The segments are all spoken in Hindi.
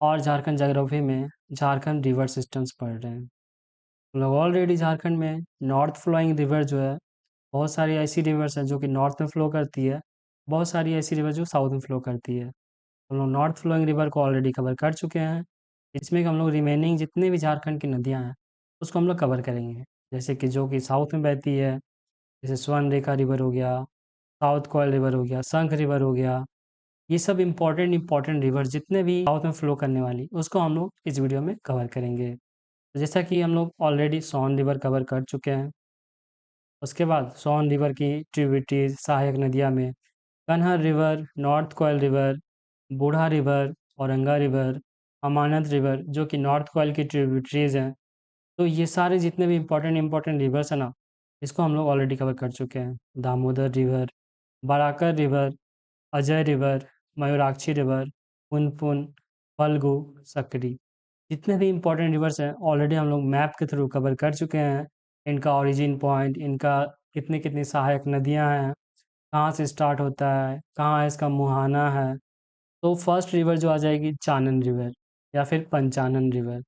और झारखंड ज्योग्राफी में झारखंड रिवर सिस्टम्स पढ़ रहे हैं। हम लोग ऑलरेडी झारखंड में नॉर्थ फ्लोइंग रिवर जो है, बहुत सारी ऐसी रिवर्स हैं जो कि नॉर्थ में फ्लो करती है, बहुत सारी ऐसी रिवर जो साउथ में फ्लो करती है। हम लोग नॉर्थ फ्लोइंग रिवर को ऑलरेडी कवर कर चुके हैं। इसमें हम लोग रिमेनिंग जितने भी झारखंड की नदियाँ हैं उसको हम लोग कवर करेंगे। जैसे कि जो कि साउथ में बहती है, जैसे स्वर्ण रेखा रिवर हो गया, साउथ कोयल रिवर हो गया, शंख रिवर हो गया। ये सब इम्पोर्टेंट इम्पोर्टेंट रिवर जितने भी साउथ में फ्लो करने वाली, उसको हम लोग इस वीडियो में कवर करेंगे। तो जैसा कि हम लोग ऑलरेडी सोन रिवर कवर कर चुके हैं। उसके बाद सोन रिवर की ट्रिब्यूटरीज सहायक नदियाँ में कन्हर रिवर, नॉर्थ कोयल रिवर, बूढ़ा रिवर, औरंगा रिवर, अमानत रिवर जो कि नॉर्थ कोयल की ट्रिब्यूटरीज हैं। तो ये सारे जितने भी इम्पोर्टेंट इम्पोर्टेंट रिवर्स हैं ना, इसको हम लोग ऑलरेडी कवर कर चुके हैं। Damodar river, Barakar river, Ajay river, Mayurakshi river, Punpun, Falgu, Sakri, जितने भी इम्पोर्टेंट रिवर्स हैं ऑलरेडी हम लोग मैप के थ्रू कवर कर चुके हैं। इनका ओरिजिन पॉइंट, इनका कितनी कितनी सहायक नदियां हैं, कहाँ से स्टार्ट होता है, कहाँ इसका मुहाना है। तो फर्स्ट रिवर जो आ जाएगी चानन रिवर या फिर पंचानन रिवर।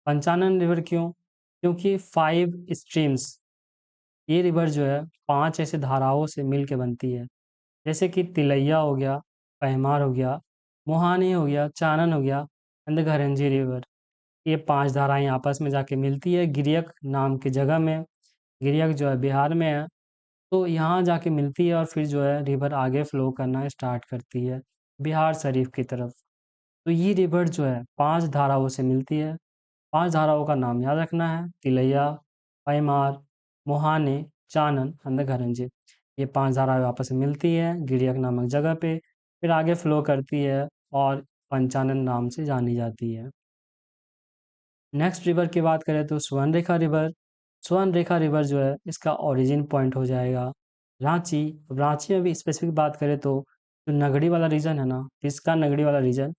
पंचानन रिवर क्यों? क्योंकि 5 स्ट्रीम्स, ये रिवर जो है 5 ऐसे धाराओं से मिल के बनती है। जैसे कि तिलैया हो गया, पहमार हो गया, मुहानी हो गया, चानन हो गया एंड द घरंजी रिवर। ये 5 धाराएं आपस में जाके मिलती है गिरियक नाम की जगह में। गिरियक जो है बिहार में है। तो यहाँ जाके मिलती है और फिर जो है रिवर आगे फ्लो करना स्टार्ट करती है बिहार शरीफ की तरफ। तो ये रिवर जो है 5 धाराओं से मिलती है। 5 धाराओं का नाम याद रखना है, तिलैया, पैमार, मुहाने, चानन एंड द घरंजी। ये 5 धाराएं आपस में मिलती है गिरियक नामक जगह पे, फिर आगे फ्लो करती है और पंचानन नाम से जानी जाती है। नेक्स्ट रिवर की बात करें तो स्वर्णरेखा रिवर। स्वर्णरेखा रिवर जो है इसका ओरिजिन पॉइंट हो जाएगा रांची। रांची में भी स्पेसिफिक बात करें तो जो नगड़ी वाला रीजन है ना, इसका नगड़ी वाला रीजन,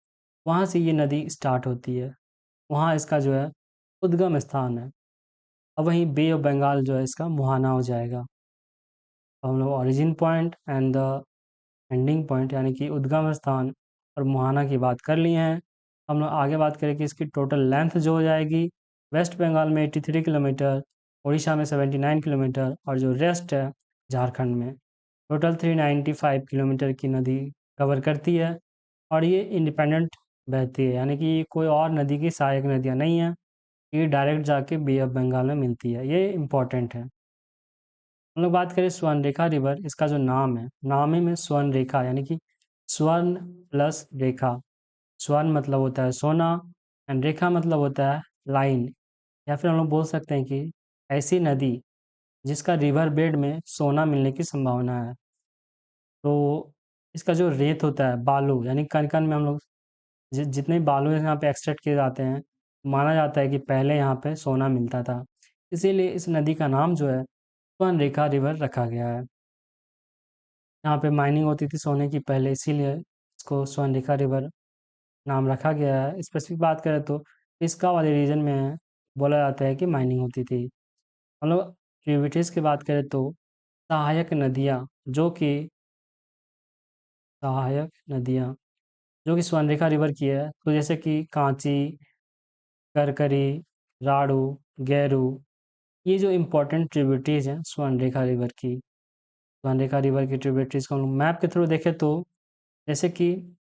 वहाँ से ये नदी स्टार्ट होती है। वहाँ इसका जो है उद्गम स्थान है। और वहीं बे ऑफ बंगाल जो है इसका मुहाना हो जाएगा। तो हम लोग origin point and the ending point यानी कि उद्गम स्थान और मुहाना की बात कर लिए हैं। हम लोग आगे बात करें कि इसकी टोटल लेंथ जो हो जाएगी, वेस्ट बंगाल में 83 किलोमीटर, उड़ीसा में 79 किलोमीटर और जो रेस्ट है झारखंड में टोटल 395 किलोमीटर की नदी कवर करती है। और ये इंडिपेंडेंट बहती है, यानी कि कोई और नदी की सहायक नदियाँ नहीं हैं। ये डायरेक्ट जाके बे ऑफ बंगाल में मिलती है, ये इम्पॉर्टेंट है। हम लोग बात करें स्वर्णरेखा रिवर, इसका जो नाम है, नाम ही में स्वर्ण रेखा यानी कि स्वर्ण प्लस रेखा। स्वर्ण मतलब होता है सोना एंड रेखा मतलब होता है लाइन। या फिर हम लोग बोल सकते हैं कि ऐसी नदी जिसका रिवर बेड में सोना मिलने की संभावना है। तो इसका जो रेत होता है, बालू यानी कण कण में हम लोग जितने भी बालू यहाँ पे एक्सट्रैक्ट किए जाते हैं, माना जाता है कि पहले यहाँ पे सोना मिलता था। इसीलिए इस नदी का नाम जो है स्वर्ण रेखा रिवर रखा गया है। यहाँ पे माइनिंग होती थी सोने की पहले, इसीलिए इसको स्वर्णरेखा रिवर नाम रखा गया है। स्पेसिफिक बात करें तो इसका वाले रीजन में बोला जाता है कि माइनिंग होती थी। हम लोग ट्रिब्यूटरीज की बात करें तो सहायक नदियाँ जो कि सहायक नदियाँ जो कि स्वर्णरेखा रिवर की है, तो जैसे कि कांची, करकरी, राड़ू, गैरू, ये जो इम्पोर्टेंट ट्रिब्यूटरीज हैं स्वर्णरेखा रिवर की। स्वर्णरेखा रिवर की ट्रिब्यूटरीज को हम लोग मैप के थ्रू देखें तो जैसे कि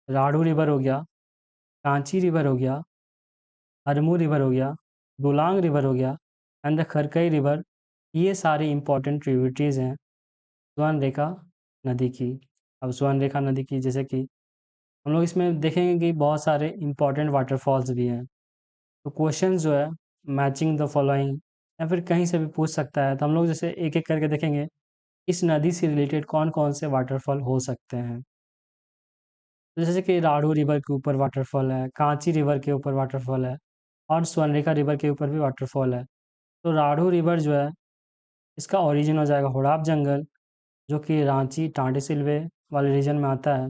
राढ़ू रिवर हो गया, कांची रिवर हो गया, हरमू रिवर हो गया, दुलांग रिवर हो गया एंड द खरकई रिवर। ये सारी इंपॉर्टेंट ट्रिब्यूटरीज हैं स्वर्णरेखा नदी की। अब स्वर्णरेखा नदी की जैसे कि हम लोग इसमें देखेंगे कि बहुत सारे इंपॉर्टेंट वाटरफॉल्स भी हैं। तो क्वेश्चन जो है मैचिंग द फॉलोइंग या फिर कहीं से भी पूछ सकता है, तो हम लोग जैसे एक एक करके देखेंगे इस नदी से रिलेटेड कौन कौन से वाटरफॉल हो सकते हैं। तो जैसे कि राढ़ू रिवर के ऊपर वाटरफॉल है, कांची रिवर के ऊपर वाटरफॉल है और स्वर्णरेखा रिवर के ऊपर भी वाटरफॉल है। तो राढ़ू रिवर जो है इसका ओरिजिन हो जाएगा हुड़ाप जंगल जो कि रांची टांडी सिलवे वाले रीजन में आता है।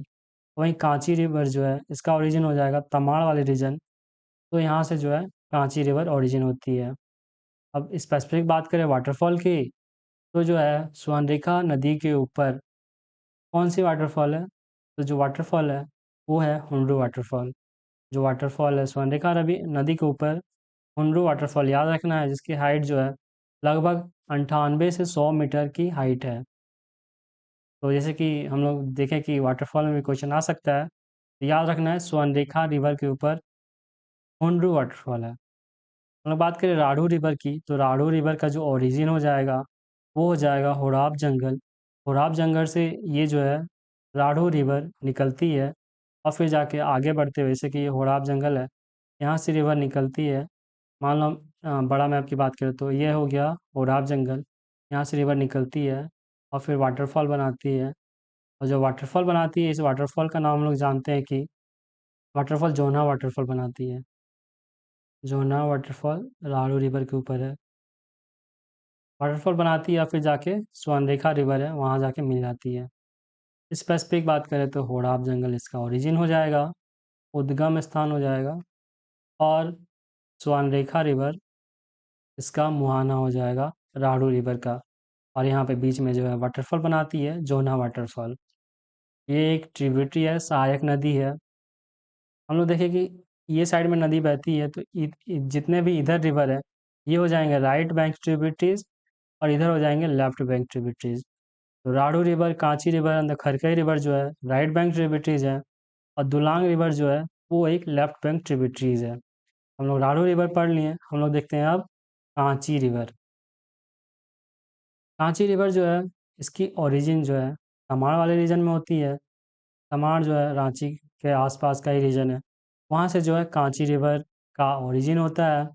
वहीं कांची रिवर जो है इसका ओरिजिन हो जाएगा तमाड़ वाले रीजन। तो यहाँ से जो है कांची रिवर ओरिजिन होती है। अब स्पेसिफिक बात करें वाटरफॉल की, तो जो है स्वर्णरेखा नदी के ऊपर कौन सी वाटरफॉल है, तो जो वाटरफॉल है वो है हुंडरू वाटरफॉल। जो वाटरफॉल है स्वर्णरेखा नदी के ऊपर हुंड्रू वाटरफॉल याद रखना है, जिसकी हाइट जो है लगभग 98 से 100 मीटर की हाइट है। तो जैसे कि हम लोग देखें कि वाटरफॉल में भी क्वेश्चन आ सकता है, तो याद रखना है स्वर्णरेखा रिवर के ऊपर हुंड्रू वाटरफॉल है। हम लोग बात करें राढ़ू रिवर की, तो राढ़ू रिवर का जो ओरिजिन हो जाएगा वो हो जाएगा होराब जंगल। होराब जंगल से ये जो है राढ़ू रिवर निकलती है, और फिर जाके आगे बढ़ते हुए, जैसे कि ये होराब जंगल है, यहाँ से रिवर निकलती है। मान लो बड़ा मैप की बात करें तो ये हो गया होराब जंगल, यहाँ से रिवर निकलती है और फिर वाटरफॉल बनाती है। और जो वाटरफॉल बनाती है, इस वाटरफॉल का नाम हम लोग जानते हैं कि वाटरफॉल जोना वाटरफॉल बनाती है। जोना वाटरफॉल राढ़ू रिवर के ऊपर है, वाटरफॉल बनाती है या फिर जाके स्वर्णरेखा रिवर है वहाँ जाके मिल जाती है। स्पेसिफिक बात करें तो होड़ाब जंगल इसका ओरिजिन हो जाएगा, उद्गम स्थान हो जाएगा, और स्वर्णरेखा रिवर इसका मुहाना हो जाएगा राढ़ू रिवर का। और यहाँ पे बीच में जो है वाटरफॉल बनाती है जोना वाटरफॉल। ये एक ट्रिब्यूटरी है, सहायक नदी है। हम लोग देखें कि ये साइड में नदी बहती है, तो जितने भी इधर रिवर है ये हो जाएंगे राइट बैंक ट्रिब्यूटरीज, और इधर हो जाएंगे लेफ्ट बैंक ट्रिब्यूटरीज। तो Rarhu river, Kanchi river and Kharkai river जो है राइट बैंक ट्रिब्यूटरीज है, और दुलांग रिवर जो है वो एक लेफ्ट बैंक ट्रिब्यूटरीज है। हम लोग राढ़ू रिवर पढ़ लिए, हम लोग देखते हैं अब कांची रिवर। कांची रिवर जो है इसकी ओरिजिन जो है तमाड़ वाले रीजन में होती है। तमाड़ जो है रांची के आसपास का ही रीजन है, वहाँ से जो है कांची रिवर का ओरिजिन होता है।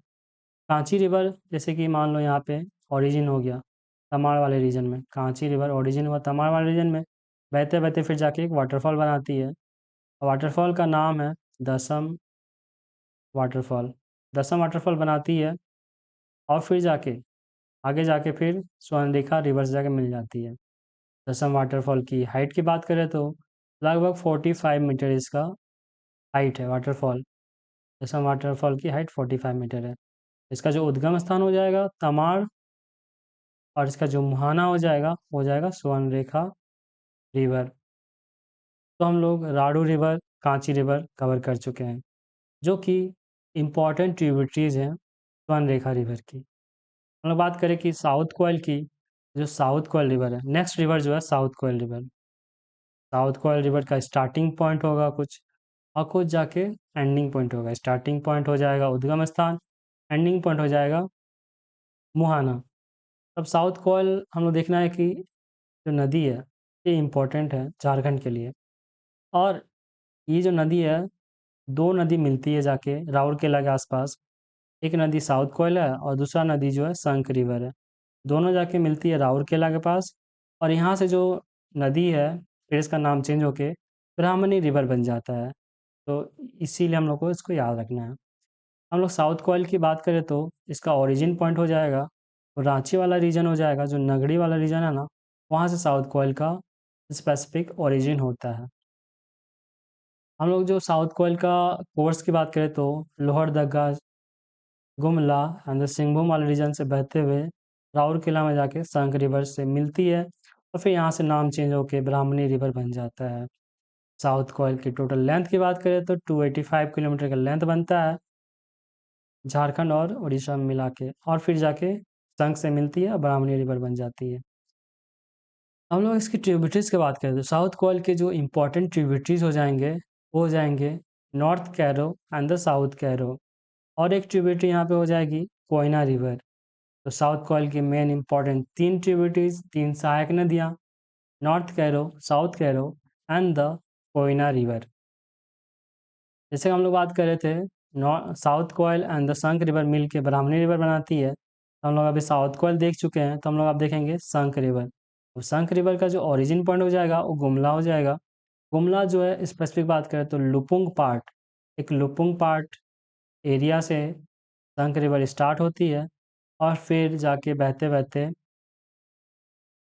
कांची रिवर जैसे कि मान लो यहाँ पे ओरिजिन हो गया तमाड़ वाले रीजन में, कांची रिवर ओरिजिन हुआ तमाड़ वाले रीजन में, बहते बहते फिर जाके एक वाटरफॉल बनाती है। वाटरफॉल का नाम है दसम वाटरफॉल। दसम वाटरफॉल बनाती है, और फिर जाके आगे जाके फिर स्वर्णरेखा रिवर से जाके मिल जाती है। दसम वाटरफॉल की हाइट की बात करें तो लगभग 45 मीटर इसका हाइट है वाटरफॉल। दसम वाटरफॉल की हाइट 45 मीटर है। इसका जो उद्गम स्थान हो जाएगा तमाड़, और इसका जो मुहाना हो जाएगा स्वर्णरेखा रिवर। तो हम लोग राढ़ू रिवर, कांची रिवर कवर कर चुके हैं, जो कि इम्पॉर्टेंट ट्रिब्यूटरीज हैं स्वर्णरेखा रिवर की। हम लोग बात करें कि साउथ कोयल की, जो साउथ कोयल रिवर है, नेक्स्ट रिवर जो है south Koel river. South Koel river का स्टार्टिंग पॉइंट होगा कुछ, और कुछ जाके एंडिंग पॉइंट होगा। स्टार्टिंग पॉइंट हो जाएगा उद्गम स्थान, एंडिंग पॉइंट हो जाएगा मुहाना। अब साउथ कोयल हम लोग देखना है कि जो नदी है ये इम्पोर्टेंट है झारखंड के लिए। और ये जो नदी है, दो नदी मिलती है जाके राउरकेला के आसपास। एक नदी साउथ कोयल है और दूसरा नदी जो है संक रिवर है। दोनों जाके मिलती है राउरकेला के पास, और यहाँ से जो नदी है फिर इसका नाम चेंज होके ब्राह्मणी रिवर बन जाता है। तो इसीलिए हम लोग को इसको याद रखना है। हम लोग साउथ कोयल की बात करें तो इसका ओरिजिन पॉइंट हो जाएगा तो रांची वाला रीजन हो जाएगा, जो नगड़ी वाला रीजन है ना, वहाँ से साउथ कोयल का स्पेसिफिक ओरिजिन होता है। हम लोग जो साउथ कोयल का कोर्स की बात करें तो लोहरदगा, गुमला एंड सिंहभूम वाले रीजन से बहते हुए राउरकेला में जाके संक रिवर से मिलती है, और फिर यहाँ से नाम चेंज होके ब्राह्मणी रिवर बन जाता है। साउथ कोयल की टोटल लेंथ की बात करें तो 285 किलोमीटर का लेंथ बनता है झारखंड और उड़ीसा में मिला के, और फिर जाके संक से मिलती है और ब्राह्मणी रिवर बन जाती है। हम लोग इसकी ट्रिब्यूटरीज की बात करें तो साउथ कोयल के जो इंपॉर्टेंट ट्रिब्यूटरीज हो जाएंगे वो हो जाएंगे north Karo and the south Karo, और एक ट्रिब्यूटरी यहाँ पे हो जाएगी कोयना रिवर। तो साउथ कोयल की मेन इंपॉर्टेंट तीन ट्रिब्यूटरीज, तीन सहायक नदियाँ, north Karo, south Karo and the Koina river. जैसे हम लोग बात कर रहे थे south Koel and the Sankh river मिल के ब्राह्मणी रिवर बनाती है, तो हम लोग अभी साउथ कोयल देख चुके हैं, तो हम लोग अब देखेंगे संक रिवर। तो संक रिवर का जो ओरिजिन पॉइंट हो जाएगा वो गुमला हो जाएगा। गुमला जो है स्पेसिफिक बात करें तो लुपुंग पार्ट, एक लुपुंग पार्ट एरिया से संक रिवर स्टार्ट होती है, और फिर जाके बहते बहते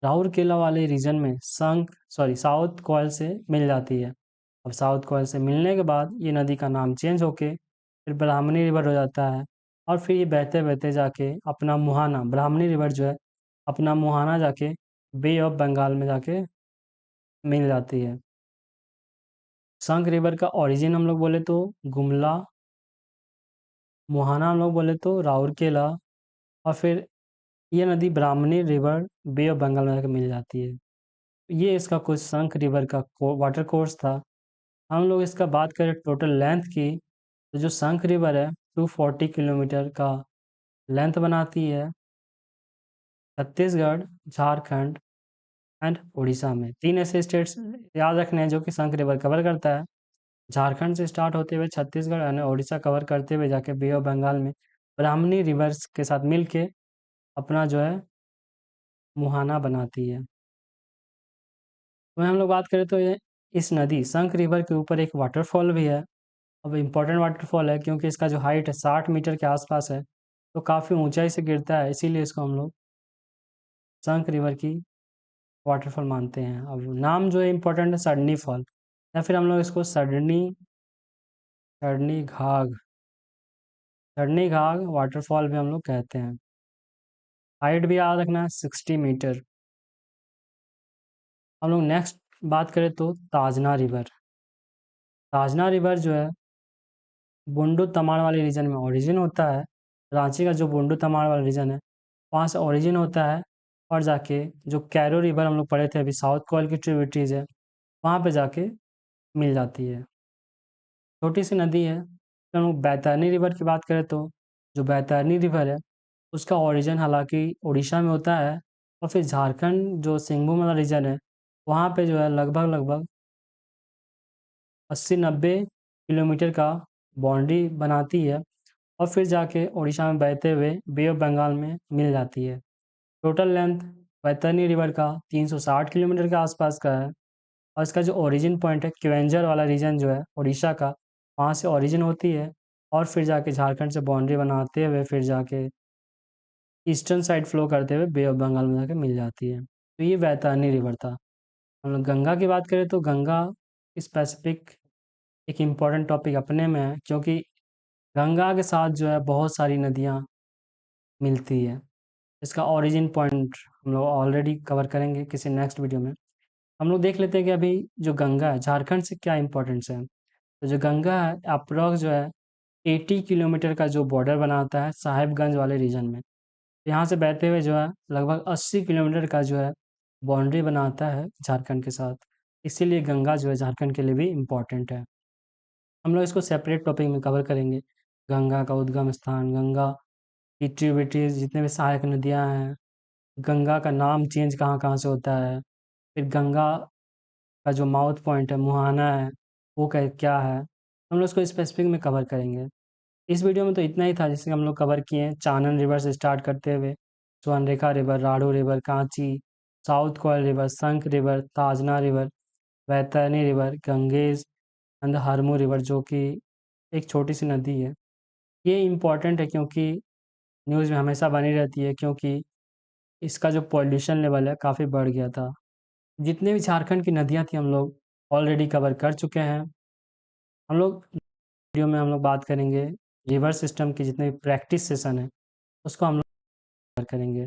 राउरकेला वाले रीजन में साउथ कोयल से मिल जाती है। अब साउथ कोयल से मिलने के बाद ये नदी का नाम चेंज होके फिर ब्राह्मणी रिवर हो जाता है, और फिर ये बहते बहते जाके अपना मुहाना, ब्राह्मणी रिवर जो है अपना मुहाना जाके बे ऑफ बंगाल में जाके मिल जाती है। संक रिवर का ओरिजिन हम लोग बोले तो गुमला, मोहाना हम लोग बोले तो राउरकेला, और फिर ये नदी ब्राह्मणी रिवर बे ऑफ बंगाल में जाकर मिल जाती है। ये इसका कुछ संक रिवर का वाटर कोर्स था। हम लोग इसका बात करें टोटल लेंथ की, तो जो संक रिवर है 240 किलोमीटर का लेंथ बनाती है छत्तीसगढ़, झारखंड एंड उड़ीसा में। 3 ऐसे स्टेट्स याद रखने हैं जो कि संक रिवर कवर करता है। झारखंड से स्टार्ट होते हुए छत्तीसगढ़ और उड़ीसा कवर करते हुए जाके बे ऑफ बंगाल में ब्राह्मणी रिवर्स के साथ मिलके अपना जो है मुहाना बनाती है। वहीं हम लोग बात करें तो ये इस नदी संक रिवर के ऊपर एक वाटरफॉल भी है। अब इम्पोर्टेंट वाटरफॉल है क्योंकि इसका जो हाइट है 60 मीटर के आसपास है, तो काफ़ी ऊंचाई से गिरता है, इसीलिए इसको हम लोग संक रिवर की वाटरफॉल मानते हैं। अब नाम जो है इम्पोर्टेंट है सडनी फॉल, या फिर हम लोग इसको सडनी सडनी घाघ सडनी घाघ वाटरफॉल भी हम लोग कहते हैं। हाइट भी याद रखना है 60 मीटर। हम लोग नेक्स्ट बात करें तो ताजना रिवर। ताजना रिवर जो है बुंडू तमाड़ वाले रीजन में ओरिजिन होता है। रांची का जो बुंडू तमाड़ वाला रीजन है वहाँ से ओरिजिन होता है, और जाके जो कैरो रिवर हम लोग पढ़े थे अभी साउथ कोयल की ट्रिब्यूटरीज है वहाँ पे जाके मिल जाती है। छोटी सी नदी है। तो हम लोग बैतरनी रिवर की बात करें तो जो बैतरनी रिवर है उसका ओरिजिन हालांकि उड़ीसा में होता है, और फिर झारखंड जो सिंहभूम वाला रीजन है वहाँ पे जो है लगभग लगभग 80-90 किलोमीटर का बाउंड्री बनाती है, और फिर जाके उड़ीसा में बहते हुए बे ऑफ बंगाल में मिल जाती है। टोटल लेंथ बैतरनी रिवर का 360 किलोमीटर के आसपास का है, और इसका जो ओरिजिन पॉइंट है क्वेंजर वाला रीजन जो है उड़ीसा का, वहाँ से ओरिजिन होती है, और फिर जाके झारखंड से बाउंड्री बनाते हुए फिर जाके ईस्टर्न साइड फ्लो करते हुए बे ऑफ बंगाल में जाके मिल जाती है। तो ये बैतरनी रिवर था। हम लोग गंगा की बात करें तो गंगा स्पेसिफिक एक इम्पॉर्टेंट टॉपिक अपने में है, क्योंकि गंगा के साथ जो है बहुत सारी नदियाँ मिलती है। इसका ओरिजिन पॉइंट हम लोग ऑलरेडी कवर करेंगे किसी नेक्स्ट वीडियो में। हम लोग देख लेते हैं कि अभी जो गंगा है झारखंड से क्या इम्पोर्टेंस है। तो जो गंगा है अप्रॉक्स जो है 80 किलोमीटर का जो बॉर्डर बनाता है साहिबगंज वाले रीजन में। यहाँ से बहते हुए जो है लगभग 80 किलोमीटर का जो है बाउंड्री बनाता है झारखंड के साथ। इसीलिए गंगा जो है झारखंड के लिए भी इम्पॉर्टेंट है। हम लोग इसको सेपरेट टॉपिक में कवर करेंगे। गंगा का उद्गम स्थान, गंगा की ट्रिब्यूटरीज, जितने भी सहायक नदियाँ हैं, गंगा का नाम चेंज कहाँ कहाँ से होता है, फिर गंगा का जो माउथ पॉइंट है मुहाना है वो क्या है, हम लोग उसको स्पेसिफिक में कवर करेंगे। इस वीडियो में तो इतना ही था जिससे हम लोग कवर किए हैं चानन रिवर से स्टार्ट करते हुए Subarnarekha river, Rarhu river, Kanchi, south Koel river, Sankh river, Tajna river, Baitarani river, Ganges and Harmu river जो कि एक छोटी सी नदी है। ये इम्पॉर्टेंट है क्योंकि न्यूज़ में हमेशा बनी रहती है, क्योंकि इसका जो पॉल्यूशन लेवल है काफ़ी बढ़ गया था। जितने भी झारखंड की नदियाँ थी हम लोग ऑलरेडी कवर कर चुके हैं। हम लोग वीडियो में हम लोग बात करेंगे रिवर सिस्टम के जितने भी प्रैक्टिस सेशन है उसको हम लोग कवर करेंगे।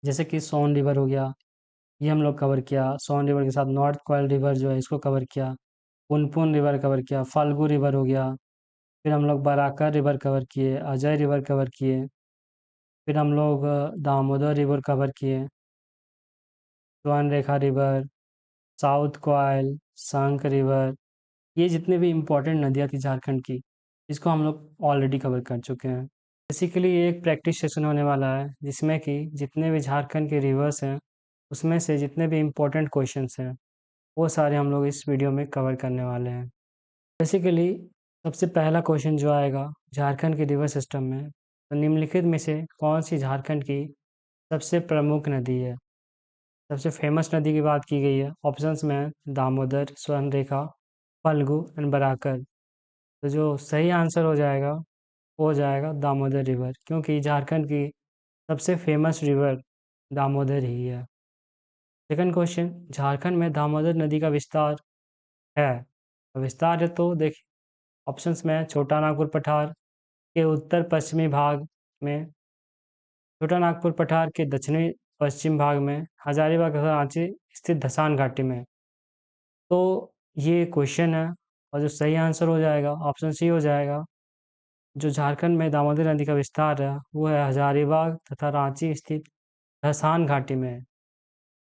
जैसे कि सोन रिवर हो गया, ये हम लोग कवर किया। सोन रिवर के साथ नॉर्थ कोयल रिवर जो है इसको कवर किया। पुनपुन रिवर कवर किया। फाल्गु रिवर हो गया। फिर हम लोग बराकर रिवर कवर किए, अजय रिवर कवर किए। फिर हम लोग दामोदर रिवर कवर किए, स्वर्णरेखा रिवर, साउथ कोयल, संक रिवर। ये जितने भी इम्पोर्टेंट नदियाँ थी झारखंड की इसको हम लोग ऑलरेडी कवर कर चुके हैं। बेसिकली ये एक प्रैक्टिस सेशन होने वाला है जिसमें कि जितने भी झारखंड के रिवर्स हैं उसमें से जितने भी इम्पोर्टेंट क्वेश्चंस हैं वो सारे हम लोग इस वीडियो में कवर करने वाले हैं। बेसिकली सबसे पहला क्वेश्चन जो आएगा झारखंड के रिवर सिस्टम में, तो निम्नलिखित में से कौन सी झारखंड की सबसे प्रमुख नदी है, सबसे फेमस नदी की बात की गई है। ऑप्शंस में है दामोदर, स्वर्णरेखा, फल्गु एंड बराकर। तो जो सही आंसर हो जाएगा वो हो जाएगा दामोदर रिवर, क्योंकि झारखंड की सबसे फेमस रिवर दामोदर ही है। सेकंड क्वेश्चन, झारखंड में दामोदर नदी का विस्तार है। विस्तार है तो देखिए ऑप्शंस में है छोटा नागपुर पठार के उत्तर पश्चिमी भाग में, छोटा नागपुर पठार के दक्षिणी पश्चिम भाग में, हजारीबाग तथा रांची स्थित धसान घाटी में। तो ये क्वेश्चन है और जो सही आंसर हो जाएगा ऑप्शन सी हो जाएगा। जो झारखंड में दामोदर नदी का विस्तार है वो है हजारीबाग तथा रांची स्थित धसान घाटी में है।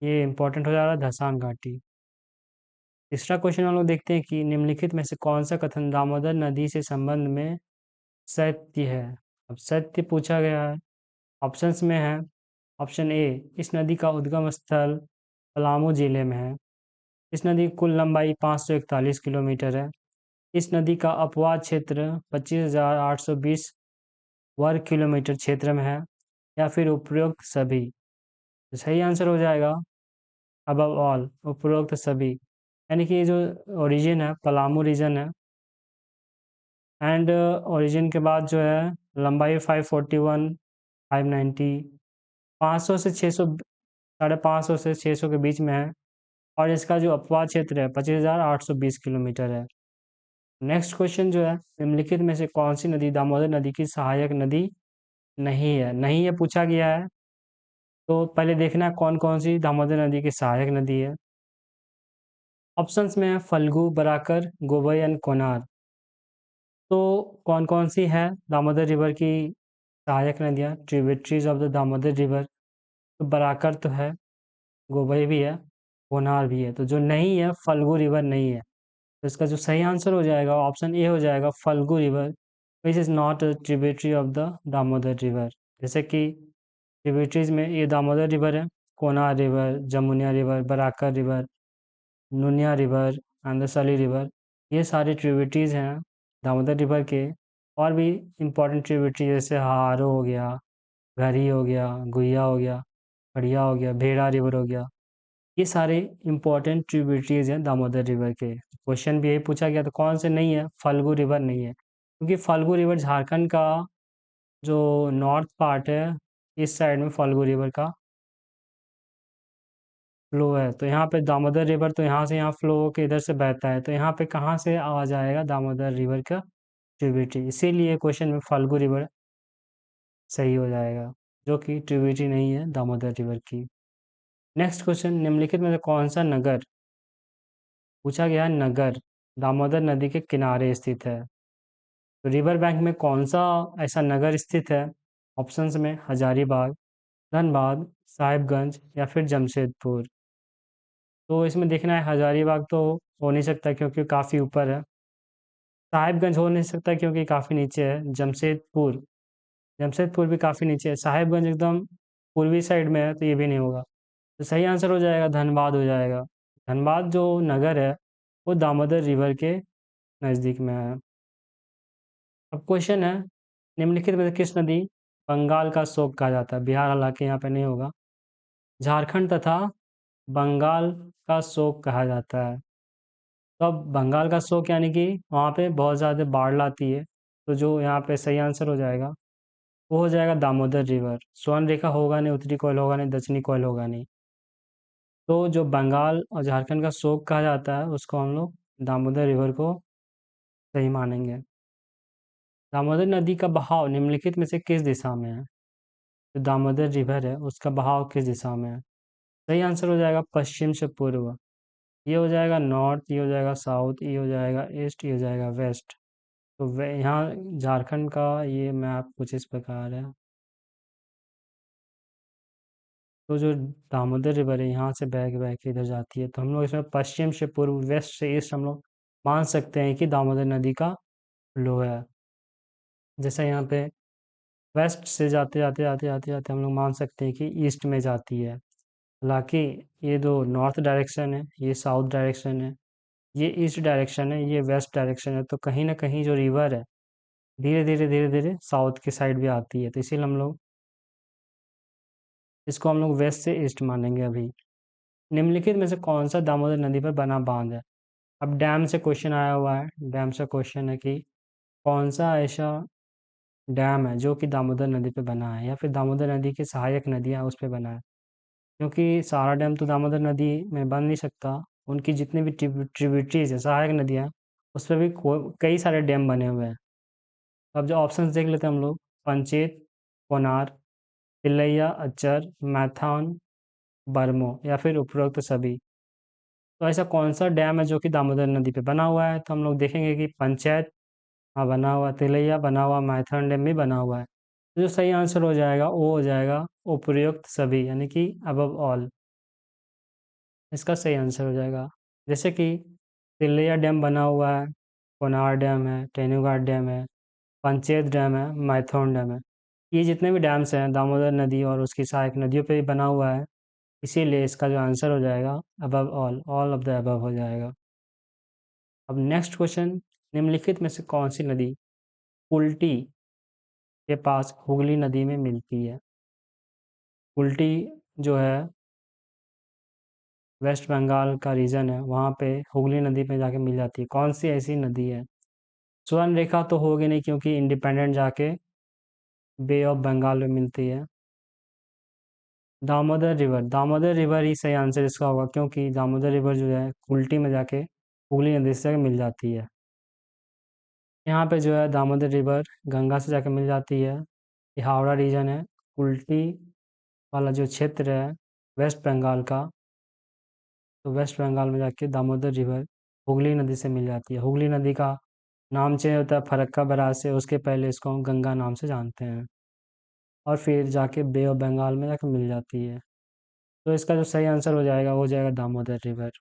ये इंपॉर्टेंट हो जा रहा है, धसान घाटी। तीसरा क्वेश्चन हम लोग देखते हैं कि निम्नलिखित में से कौन सा कथन दामोदर नदी से संबंध में सत्य है। अब सत्य पूछा गया है, ऑप्शंस में है ऑप्शन ए, इस नदी का उद्गम स्थल पलामू जिले में है। इस नदी की कुल लंबाई 541 किलोमीटर है। इस नदी का अपवाद क्षेत्र 25,820 वर्ग किलोमीटर क्षेत्र में है, या फिर उपरोक्त सभी। तो सही आंसर हो जाएगा अबव ऑल, उपरोक्त सभी। यानी कि जो ओरिजिन है पलामू रीजन है, एंड ओरिजिन के बाद जो है लंबाई 541, 590, 500 से 600, 550 से 600 के बीच में है। और इसका जो अपवाद क्षेत्र है 25,820 किलोमीटर है। नेक्स्ट क्वेश्चन जो है, निम्नलिखित में से कौन सी नदी दामोदर नदी की सहायक नदी नहीं है। नहीं है पूछा गया है, तो पहले देखना है कौन कौन सी दामोदर नदी की सहायक नदी है। ऑप्शंस में है फल्गु, बराकर, गोबई एंड कोनार। तो कौन कौन सी है दामोदर रिवर की सहायक नदियाँ, tributaries of the Damodar river. तो बराकर तो है, गोबई भी है, कोनार भी है। तो जो नहीं है फल्गु रिवर नहीं है। तो इसका जो सही आंसर हो जाएगा ऑप्शन ए हो जाएगा, Falgu river which is not a tributary of the Damodar river. जैसे कि ट्रिब्यूटरीज में ये दामोदर रिवर है, Konar river, Jamunia river, Barakar river, Nunia river and the Sali river. ये सारे ट्रिब्यूटरीज हैं दामोदर रिवर के। और भी इम्पोर्टेंट ट्रिब्यूटरी जैसे हारो हो गया, घरी हो गया, गुहिया हो गया, खड़िया हो गया, भेड़ा रिवर हो गया। ये सारे इम्पोर्टेंट ट्रिब्यूटरीज हैं दामोदर रिवर के। क्वेश्चन भी यही पूछा गया, तो कौन से नहीं है, फल्गु रिवर नहीं है, क्योंकि फल्गु रिवर झारखंड का जो नॉर्थ पार्ट है, इस साइड में फल्गु रिवर का फ्लो है। तो यहाँ पे दामोदर रिवर तो यहाँ से यहाँ फ्लो होकर इधर से बहता है, तो यहाँ पे कहाँ से आ जाएगा दामोदर रिवर का ट्रिब्यूटरी। इसीलिए क्वेश्चन में फाल्गु रिवर सही हो जाएगा, जो कि ट्रिब्यूटरी नहीं है दामोदर रिवर की। नेक्स्ट क्वेश्चन, निम्नलिखित में से कौन सा नगर, पूछा गया है नगर, दामोदर नदी के किनारे स्थित है। तो रिवर बैंक में कौन सा ऐसा नगर स्थित है। ऑप्शंस में हजारीबाग, धनबाद, साहिबगंज या फिर जमशेदपुर। तो इसमें देखना है हजारीबाग तो हो नहीं सकता क्योंकि काफ़ी ऊपर है। साहिबगंज हो नहीं सकता क्योंकि काफ़ी नीचे है। जमशेदपुर, जमशेदपुर भी काफ़ी नीचे है। साहिबगंज एकदम पूर्वी साइड में है, तो ये भी नहीं होगा। तो सही आंसर हो जाएगा धनबाद हो जाएगा। धनबाद जो नगर है वो दामोदर रिवर के नज़दीक में है। अब क्वेश्चन है, निम्नलिखित में से किस नदी बंगाल का शोक कहा जाता है। बिहार हालांकि यहाँ पे नहीं होगा। झारखंड तथा बंगाल का शोक कहा जाता है। तो अब बंगाल का शोक यानी कि वहाँ पे बहुत ज़्यादा बाढ़ लाती है। तो जो यहाँ पे सही आंसर हो जाएगा वो हो जाएगा दामोदर रिवर। स्वर्ण रेखा होगा नहीं, उत्तरी कोयल होगा नहीं, दक्षिणी कोयल होगा नहीं। तो जो बंगाल और झारखंड का शोक कहा जाता है उसको हम लोग दामोदर रिवर को सही मानेंगे। दामोदर नदी का बहाव निम्नलिखित में से किस दिशा में है। जो दामोदर रिवर है उसका बहाव किस दिशा में है। सही आंसर हो जाएगा पश्चिम से पूर्व। ये हो जाएगा नॉर्थ, ये हो जाएगा साउथ, ये हो जाएगा ईस्ट, ये हो जाएगा वेस्ट। तो यहाँ झारखंड का ये मैप कुछ इस प्रकार है। तो जो दामोदर रिवर है यहाँ से बह के इधर जाती है, तो हम लोग इसमें पश्चिम से पूर्व, वेस्ट से ईस्ट हम लोग मान सकते हैं कि दामोदर नदी का फ्लो है। जैसे यहाँ पे वेस्ट से जाते जाते जाते जाते जाते हम लोग मान सकते हैं कि ईस्ट में जाती है। हालांकि ये जो नॉर्थ डायरेक्शन है ये साउथ डायरेक्शन है, ये ईस्ट डायरेक्शन है ये वेस्ट डायरेक्शन है। तो कहीं ना कहीं जो रिवर है धीरे धीरे साउथ की साइड भी आती है, तो इसीलिए इसको हम लोग वेस्ट से ईस्ट मानेंगे अभी। निम्नलिखित में से कौन सा दामोदर नदी पर बना बांध है। अब डैम से क्वेश्चन आया हुआ है। डैम से क्वेश्चन है कि कौन सा ऐसा डैम है जो कि दामोदर नदी पे बना है या फिर दामोदर नदी की सहायक नदियाँ उस पे बना है। क्योंकि सारा डैम तो दामोदर नदी में बन नहीं सकता, उनकी जितनी भी ट्रिब्यूटरीज है सहायक नदियाँ हैं, उस पर भी कई सारे डैम बने हुए हैं। अब जो ऑप्शंस देख लेते हैं हम लोग, पंचेत, कोनार, तिलैया, अच्चर, मैथान, बरमो या फिर उपरोक्त सभी। तो ऐसा कौन सा डैम है जो कि दामोदर नदी पे बना हुआ है? तो हम लोग देखेंगे कि पंचायत हाँ बना हुआ, तिलैया बना हुआ, माइथन डैम भी बना हुआ है। तो जो सही आंसर हो जाएगा वो हो जाएगा उपयुक्त सभी, यानी कि अबव ऑल, इसका सही आंसर हो जाएगा। जैसे कि तिलैया डैम बना हुआ है, कोनार डैम है, तेनुघाट डैम है, पंचेत डैम है, माइथन डैम है। ये जितने भी डैम्स हैं दामोदर नदी और उसकी सहायक नदियों पे भी बना हुआ है, इसीलिए इसका जो आंसर हो जाएगा above all of the above हो जाएगा। अब नेक्स्ट क्वेश्चन, निम्नलिखित में से कौन सी नदी कुल्टी के पास हुगली नदी में मिलती है? कुल्टी जो है वेस्ट बंगाल का रीजन है, वहाँ पे हुगली नदी पे जाके मिल जाती है। कौन सी ऐसी नदी है? स्वर्ण रेखा तो होगी नहीं क्योंकि इंडिपेंडेंट जाके बे ऑफ बंगाल में मिलती है। दामोदर रिवर ही सही आंसर इसका होगा, क्योंकि दामोदर रिवर जो है कुल्टी में जाके हुगली नदी से मिल जाती है। यहाँ पे जो है दामोदर रिवर गंगा से जाके मिल जाती है। ये हावड़ा रीजन है, कुल्टी वाला जो क्षेत्र है वेस्ट बंगाल का, तो वेस्ट बंगाल में जाके दामोदर रिवर हुगली नदी से मिल जाती है। हुगली नदी का नाम चेंज होता है फरक्का बराज से, उसके पहले इसको हम गंगा नाम से जानते हैं, और फिर जाके बे ऑफ बंगाल में जाके मिल जाती है। तो इसका जो सही आंसर हो जाएगा वो हो जाएगा दामोदर रिवर।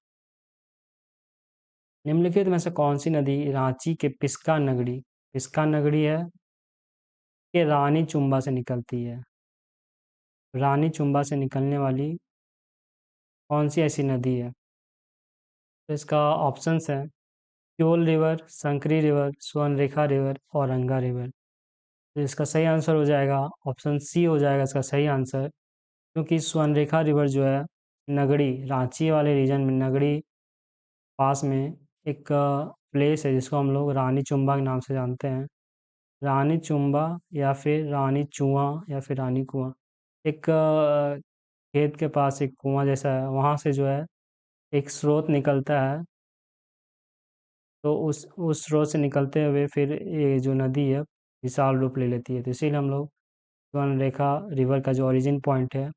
निम्नलिखित में से कौन सी नदी रांची के पिस्का नगरी है कि रानी चुम्बा से निकलती है? रानी चुम्बा से निकलने वाली कौन सी ऐसी नदी है? तो इसका ऑप्शंस है क्योल रिवर, संकरी रिवर, स्वर्णरेखा रिवर, औरंगा रिवर। तो इसका सही आंसर हो जाएगा ऑप्शन सी हो जाएगा इसका सही आंसर, क्योंकि स्वर्णरेखा रिवर जो है नगड़ी, रांची वाले रीजन में नगड़ी पास में एक प्लेस है जिसको हम लोग रानी चुम्बा के नाम से जानते हैं। रानी चुम्बा या फिर रानी चुआ या फिर रानी कुआं, एक खेत के पास एक कुआं जैसा है, वहाँ से जो है एक स्रोत निकलता है। तो उस स्रोत से निकलते हुए फिर ये जो नदी है विशाल रूप ले लेती है। तो इसीलिए हम लोग स्वर्णरेखा रिवर का जो ओरिजिन पॉइंट है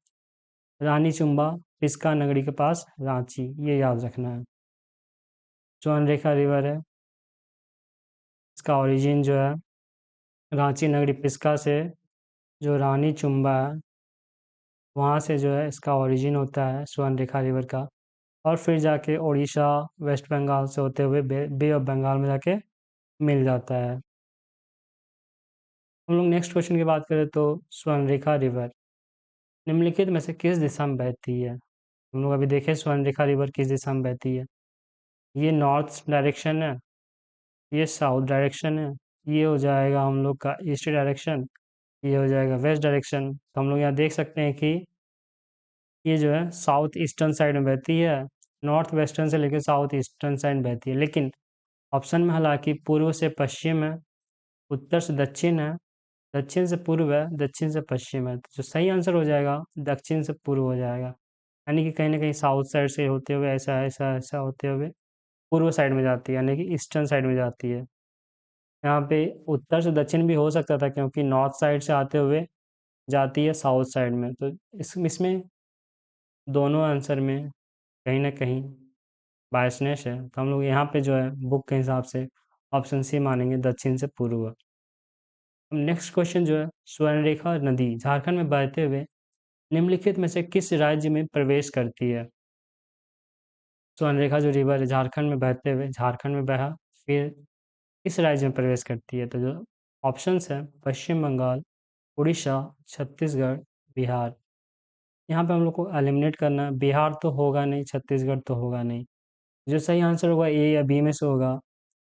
रानी चुम्बा पिस्का नगरी के पास रांची, ये याद रखना है। स्वर्णरेखा रिवर है, इसका ओरिजिन जो है रांची नगरी पिस्का से, जो रानी चुम्बा है वहाँ से जो है इसका ओरिजिन होता है स्वर्णरेखा रिवर का, और फिर जाके उड़ीसा वेस्ट बंगाल से होते हुए बे ऑफ बंगाल में जाके मिल जाता है। हम लोग नेक्स्ट क्वेश्चन की बात करें तो स्वर्णरेखा रिवर निम्नलिखित में से किस दिशा में बहती है? हम लोग अभी देखें स्वर्णरेखा रिवर किस दिशा में बहती है। ये नॉर्थ डायरेक्शन है, ये साउथ डायरेक्शन है, ये हो जाएगा हम लोग का ईस्ट डायरेक्शन, ये हो जाएगा वेस्ट डायरेक्शन। तो हम लोग यहाँ देख सकते हैं कि ये जो है साउथ ईस्टर्न साइड में बहती है, नॉर्थ वेस्टर्न से लेकर साउथ ईस्टर्न साइड बहती है। लेकिन ऑप्शन में हालांकि पूर्व से पश्चिम है, उत्तर से दक्षिण है, दक्षिण से पूर्व है, दक्षिण से पश्चिम है। तो जो सही आंसर हो जाएगा दक्षिण से पूर्व हो जाएगा, यानी कि कहीं ना कहीं साउथ साइड से होते हुए ऐसा ऐसा ऐसा होते हुए पूर्व साइड में जाती है, यानी कि ईस्टर्न साइड में जाती है। यहाँ पे उत्तर से दक्षिण भी हो सकता था क्योंकि नॉर्थ साइड से आते हुए जाती है साउथ साइड में। तो इसमें दोनों आंसर में कहीं ना कहीं बायसनेस है, तो हम लोग यहाँ पे जो है बुक के हिसाब से ऑप्शन सी मानेंगे, दक्षिण से पूर्व। अब नेक्स्ट क्वेश्चन जो है स्वर्णरेखा नदी झारखंड में बहते हुए निम्नलिखित में से किस राज्य में प्रवेश करती है? स्वर्णरेखा जो रिवर है झारखंड में बहते हुए झारखंड में बहा, फिर किस राज्य में प्रवेश करती है? तो जो ऑप्शंस है पश्चिम बंगाल, उड़ीसा, छत्तीसगढ़, बिहार। यहाँ पे हम लोग को एलिमिनेट करना है, बिहार तो होगा नहीं, छत्तीसगढ़ तो होगा नहीं। जो सही आंसर होगा ए या बी में से होगा।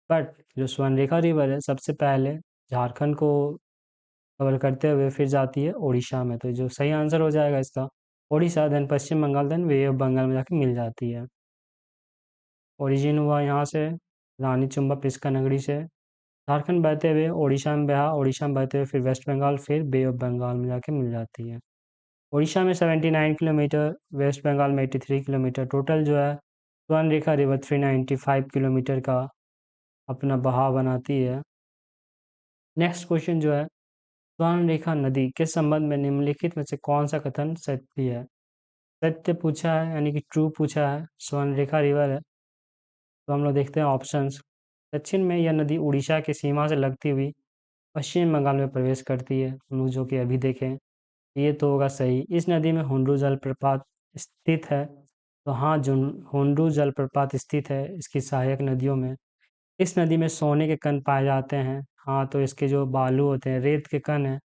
बट जो स्वर्णरेखा रिवर है सबसे पहले झारखंड को कवर करते हुए फिर जाती है उड़ीसा में, तो जो सही आंसर हो जाएगा इसका Orissa, then Paschim Bengal, then bay of Bengal में जाके मिल जाती है। ओरिजिन हुआ यहाँ से रानी चुम्बा पिस्का नगरी से, झारखंड बहते हुए उड़ीसा में बहा, उड़ीसा में बहते हुए फिर वेस्ट बंगाल, फिर बे ऑफ बंगाल में जाके मिल जाती है। उड़ीसा में 79 किलोमीटर, वेस्ट बंगाल में 83 किलोमीटर, टोटल जो है स्वर्णरेखा रिवर 395 किलोमीटर का अपना बहाव बनाती है। नेक्स्ट क्वेश्चन जो है स्वर्णरेखा नदी के संबंध में निम्नलिखित में से कौन सा कथन सत्य है? सत्य पूछा है यानी कि ट्रू पूछा है, स्वर्णरेखा रिवर है। तो हम लोग देखते हैं ऑप्शंस। दक्षिण में यह नदी उड़ीसा की सीमा से लगती हुई पश्चिम बंगाल में प्रवेश करती है, हम लोग जो कि अभी देखें। ये तो होगा सही। इस नदी में हुंडरू जलप्रपात स्थित है। तो हाँ, जो हुंडरू जलप्रपात स्थित है इसकी सहायक नदियों में। इस नदी में सोने के कण पाए जाते हैं। हाँ, तो इसके जो बालू होते हैं, रेत के कण हैं,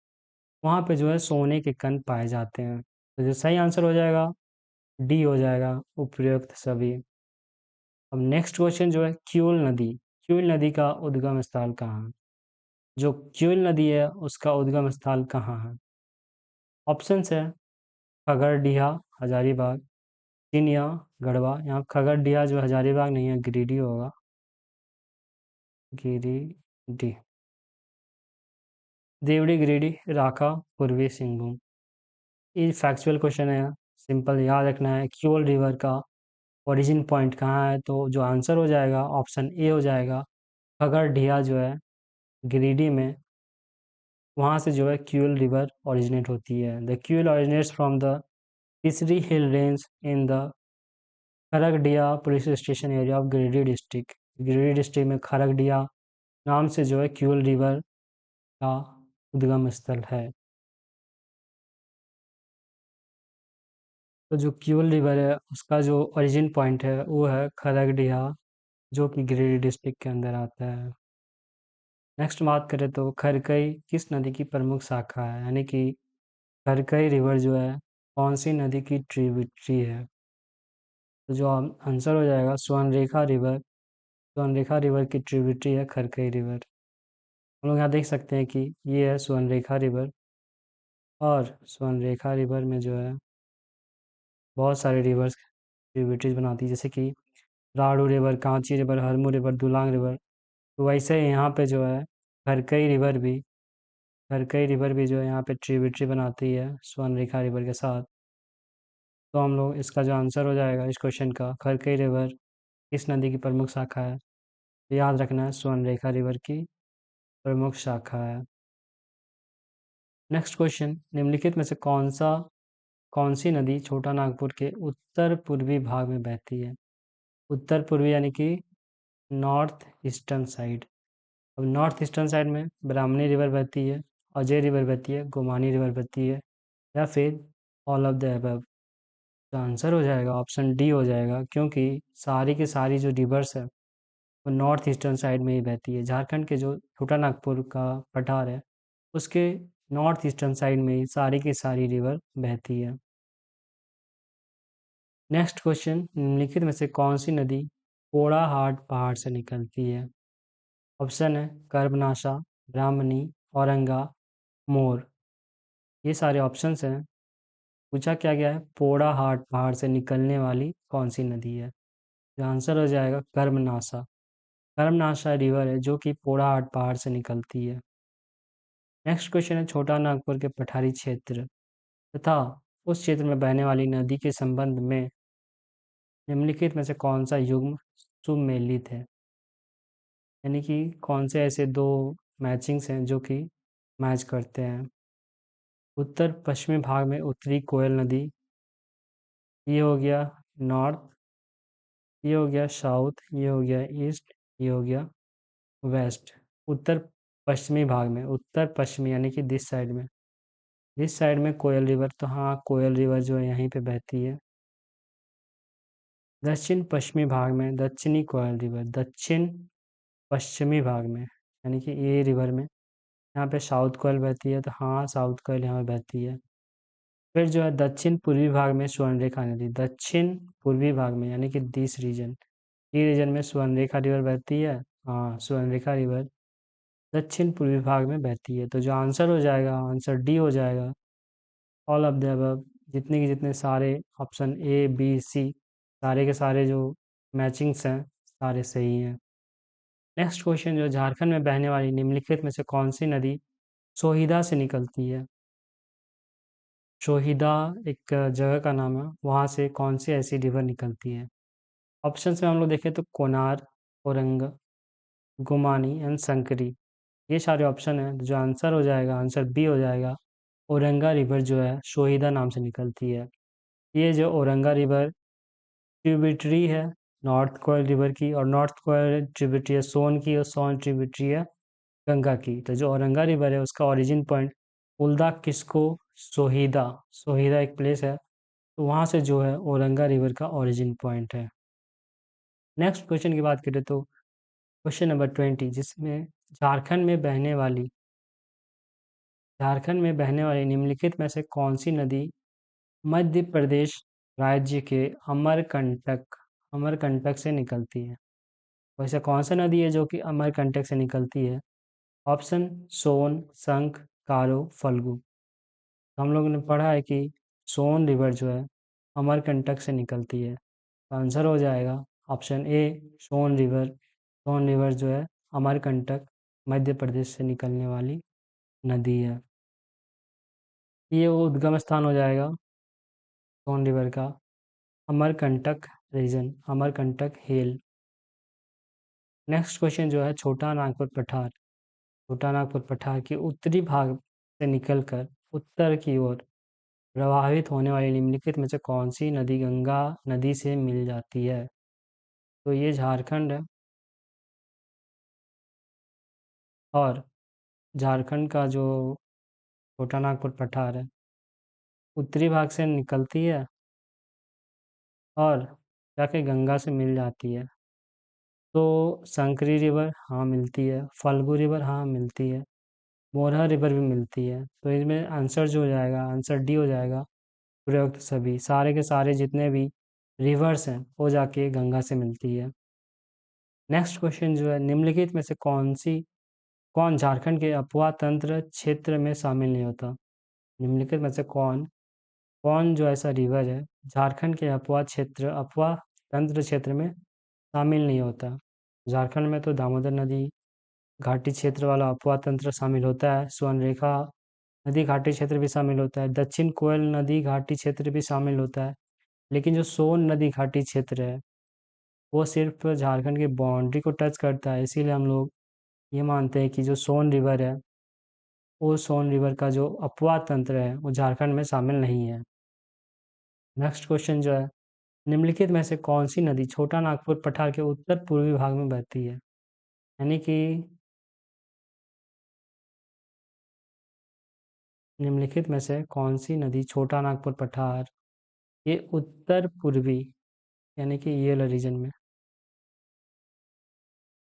वहाँ पे जो है सोने के कण पाए जाते हैं। तो जो सही आंसर हो जाएगा डी हो जाएगा, उपयुक्त सभी। अब नेक्स्ट क्वेश्चन जो है, क्यूल नदी। क्यूल नदी का उद्गम स्थल कहाँ है? जो क्यूल नदी है उसका उद्गम स्थल कहाँ है? ऑप्शंस है खगड़िया, हजारीबाग, किन्या, गढ़वा। यहाँ खगड़िया जो हजारीबाग नहीं है, गिरिडीह होगा, गिरिडीह। देवड़ी, गिरिडीह, राका, पूर्वी सिंहभूम। ये फैक्चुअल क्वेश्चन है, सिंपल याद रखना है। क्यूल रिवर का ओरिजिन पॉइंट कहाँ है? तो जो आंसर हो जाएगा ऑप्शन ए हो जाएगा, खगड़िया जो है गिरिडीह में, वहाँ से जो है क्यूल रिवर ओरिजिनेट होती है। The Kiul originates from the Tisri hill range in the Khargdiha police station area of Giridih district. Giridih district में खरगडिया नाम से जो है क्यूल रिवर का उद्गम स्थल है। तो जो क्यूल रिवर है उसका जो ओरिजिन पॉइंट है वो है खरगडिया, जो कि गिरिडीह डिस्ट्रिक्ट के अंदर आता है। नेक्स्ट बात करें तो खरकई किस नदी की प्रमुख शाखा है? यानी कि खरकई रिवर जो है कौन सी नदी की ट्रिब्यूटरी है? तो जो आंसर हो जाएगा स्वर्णरेखा रिवर। स्वर्णरेखा रिवर की ट्रिब्यूटरी है खरकई रिवर। हम लोग यहाँ देख सकते हैं कि ये है स्वर्णरेखा रिवर, और स्वर्णरेखा रिवर में जो है बहुत सारे रिवर्स ट्रिब्यूटरीज बनाती है, जैसे कि Rarhu river, Kanchi river, Harmu river, Dulang river. तो वैसे ही यहाँ पे जो है खरकई रिवर भी खरकई रिवर भी जो है यहाँ पे ट्रिब्यूटरी बनाती है स्वर्णरेखा रिवर के साथ। तो हम लोग इसका जो आंसर हो जाएगा इस क्वेश्चन का, खरकई रिवर किस नदी की प्रमुख शाखा है? तो याद रखना है स्वर्णरेखा रिवर की प्रमुख शाखा है। नेक्स्ट क्वेश्चन, निम्नलिखित में से कौन सी नदी छोटा नागपुर के उत्तर पूर्वी भाग में बहती है? उत्तर पूर्वी यानी कि नॉर्थ ईस्टर्न साइड। अब नॉर्थ ईस्टर्न साइड में ब्राह्मणी रिवर बहती है, अजय रिवर बहती है, गोमानी रिवर बहती है, या फिर ऑल ऑफ द अबव। तो आंसर हो जाएगा ऑप्शन डी हो जाएगा, क्योंकि सारी की सारी जो रिवर्स है वो नॉर्थ ईस्टर्न साइड में ही बहती है। झारखंड के जो छोटा नागपुर का पठार है उसके नॉर्थ ईस्टर्न साइड में ही सारी की सारी रिवर बहती है। नेक्स्ट क्वेश्चन, निम्नलिखित में से कौन सी नदी पोड़ाहाट पहाड़ से निकलती है? ऑप्शन है कर्बनाशा, ब्राह्मणी, औरंगा, मोर। ये सारे ऑप्शंस हैं। पूछा क्या गया है, पोड़ाहाट पहाड़ से निकलने वाली कौन सी नदी है? जो आंसर हो जाएगा कर्मनाशा। कर्मनाशा रिवर है जो कि पोड़ाहाट पहाड़ से निकलती है। नेक्स्ट क्वेश्चन है, छोटा नागपुर के पठारी क्षेत्र तथा उस क्षेत्र में बहने वाली नदी के संबंध में निम्नलिखित में से कौन सा युग्म सुमेलित है? यानी कि कौन से ऐसे दो मैचिंग्स हैं जो कि मैच करते हैं? उत्तर पश्चिमी भाग में उत्तरी कोयल नदी, ये हो गया नॉर्थ, ये हो गया साउथ, ये हो गया ईस्ट, ये हो गया वेस्ट। उत्तर पश्चिमी भाग में, उत्तर पश्चिमी यानी कि दिस साइड में कोयल रिवर, तो हाँ कोयल रिवर जो है यहीं पे बहती है। दक्षिण पश्चिमी भाग में दक्षिणी कोयल रिवर, दक्षिण पश्चिमी भाग में यानी कि ये रिवर में यहाँ पे साउथ कोयल बहती है, तो हाँ साउथ कोयल यहाँ पे बहती है। फिर जो है दक्षिण पूर्वी भाग में स्वर्णरेखा नदी, दक्षिण पूर्वी भाग में यानी कि दिस रीजन, ये रीजन में स्वर्णरेखा रिवर बहती है। हाँ, स्वर्णरेखा रिवर दक्षिण पूर्वी भाग में बहती है। तो जो आंसर हो जाएगा, आंसर डी हो जाएगा, ऑल ऑफ द अबव। जितने के जितने सारे ऑप्शन ए बी सी, सारे के सारे जो मैचिंग्स हैं सारे सही हैं। नेक्स्ट क्वेश्चन, जो झारखंड में बहने वाली निम्नलिखित में से कौन सी नदी सोहिदा से निकलती है? सोहिदा एक जगह का नाम है, वहाँ से कौन सी ऐसी रिवर निकलती है? ऑप्शन में हम लोग देखें तो कोनार, औरंग, गुमानी एंड संकरी। ये सारे ऑप्शन हैं। जो आंसर हो जाएगा, आंसर बी हो जाएगा, औरंगा रिवर जो है सोहिदा नाम से निकलती है। ये जो औरंगा रिवर ट्रिब्यूटरी है नॉर्थ कोयल रिवर की, और नॉर्थ कोयल ट्रिब्यूटरी है सोन की, और सोन ट्रिब्यूटरी है गंगा की। तो जो औरंगा रिवर है उसका ओरिजिन पॉइंट उल्दा किस्को सोहिदा, सोहिदा एक प्लेस है, तो वहाँ से जो है औरंगा रिवर का ओरिजिन पॉइंट है। नेक्स्ट क्वेश्चन की बात करें तो क्वेश्चन नंबर 20, जिसमें झारखंड में बहने वाली निम्नलिखित में से कौन सी नदी मध्य प्रदेश राज्य के अमरकंटक से निकलती है? वैसे कौन सा नदी है जो कि अमरकंटक से निकलती है? ऑप्शन सोन, संख, कारो, फल्गु। हम लोगों ने पढ़ा है कि सोन रिवर जो है अमरकंटक से निकलती है, तो आंसर हो जाएगा option A Son river. Son river जो है अमरकंटक मध्य प्रदेश से निकलने वाली नदी है। ये वो उद्गम स्थान हो जाएगा सोन रिवर का, अमरकंटक रीजन, अमरकंटक हिल। नेक्स्ट क्वेश्चन जो है छोटा नागपुर पठार, छोटा नागपुर पठार के उत्तरी भाग से निकलकर उत्तर की ओर प्रवाहित होने वाली निम्नलिखित में से कौन सी नदी गंगा नदी से मिल जाती है? तो ये झारखंड है, और झारखंड का जो छोटा नागपुर पठार है उत्तरी भाग से निकलती है और जाके गंगा से मिल जाती है। तो संकरी रिवर हाँ मिलती है, फल्गु रिवर हाँ मिलती है, मोरहा रिवर भी मिलती है। तो इसमें आंसर जो हो जाएगा, आंसर डी हो जाएगा, प्रयुक्त सभी, सारे के सारे जितने भी रिवर्स हैं वो जाके गंगा से मिलती है। नेक्स्ट क्वेश्चन जो है निम्नलिखित में से कौन झारखंड के अफवाह तंत्र क्षेत्र में शामिल नहीं होता? निम्नलिखित में से कौन कौन जो ऐसा रिवर है झारखंड के अफवाह तंत्र क्षेत्र में शामिल नहीं होता? झारखंड में तो दामोदर नदी घाटी क्षेत्र वाला अफवाह तंत्र शामिल होता है, स्वर्णरेखा नदी घाटी क्षेत्र भी शामिल होता है, दक्षिण कोयल नदी घाटी क्षेत्र भी शामिल होता है, लेकिन जो सोन नदी घाटी क्षेत्र है वो सिर्फ झारखंड की बाउंड्री को टच करता है, इसीलिए हम लोग ये मानते हैं कि जो सोन रिवर है वो सोन रिवर का जो अपवाद तंत्र है वो झारखंड में शामिल नहीं है। नेक्स्ट क्वेश्चन जो है निम्नलिखित में से कौन सी नदी छोटा नागपुर पठार के उत्तर पूर्वी भाग में बहती है? यानी कि निम्नलिखित में से कौन सी नदी छोटा नागपुर पठार के उत्तर पूर्वी यानी कि ये वाला रीजन में,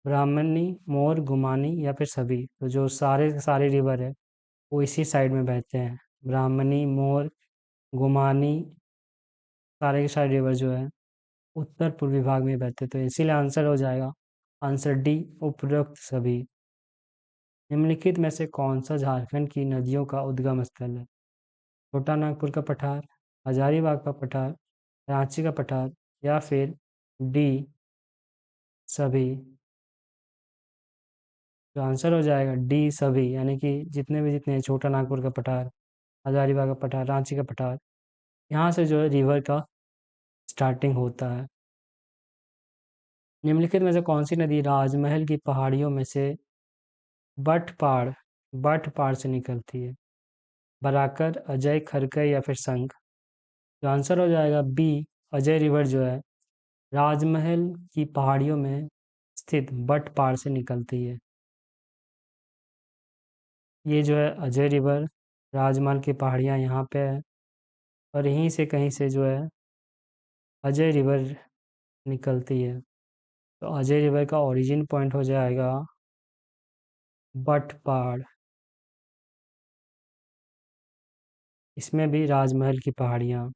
ब्राह्मणी, मोर, गुमानी या फिर सभी? तो जो सारे के सारे रिवर है वो इसी साइड में बहते हैं, ब्राह्मणी, मोर, गुमानी, सारे के सारे रिवर जो है उत्तर पूर्वी भाग में बहते, तो इसीलिए आंसर हो जाएगा आंसर डी, उपरोक्त सभी। निम्नलिखित में से कौन सा झारखंड की नदियों का उद्गम स्थल है? छोटा नागपुर का पठार, हजारीबाग का पठार, रांची का पठार या फिर डी सभी? तो आंसर हो जाएगा डी सभी, यानी कि जितने छोटा नागपुर का पठार, हजारीबाग का पठार, रांची का पठार, यहाँ से जो है रिवर का स्टार्टिंग होता है। निम्नलिखित में से कौन सी नदी राजमहल की पहाड़ियों में से बटपाड़ बटपाड़ से निकलती है? बराकर, अजय, खरकई या फिर संख? तो आंसर हो जाएगा बी, अजय रिवर जो है राजमहल की पहाड़ियों में स्थित बटपाड़ से निकलती है। ये जो है अजय रिवर राजमहल की पहाड़ियाँ यहाँ पे है, और यहीं से कहीं से जो है अजय रिवर निकलती है। तो अजय रिवर का ओरिजिन पॉइंट हो जाएगा बटपाड़, इसमें भी राजमहल की पहाड़ियाँ।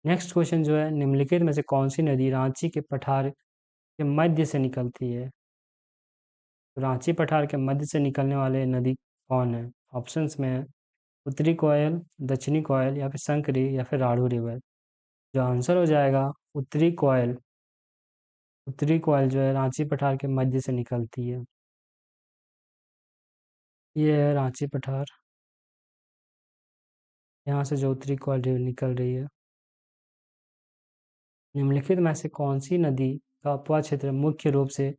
नेक्स्ट क्वेश्चन जो है निम्नलिखित में से कौन सी नदी रांची के पठार के मध्य से निकलती है? तो रांची पठार के मध्य से निकलने वाले नदी कौन है? ऑप्शंस में है उत्तरी कोयल, दक्षिणी कोयल या फिर संकरी या फिर राढ़ू रिवर? जो आंसर हो जाएगा उत्तरी कोयल, उत्तरी कोयल जो है रांची पठार के मध्य से निकलती है। ये है रांची पठार, यहाँ से जो उत्तरी कोयल रिवर निकल रही है। निम्नलिखित में से कौन सी नदी का उपवा क्षेत्र मुख्य रूप से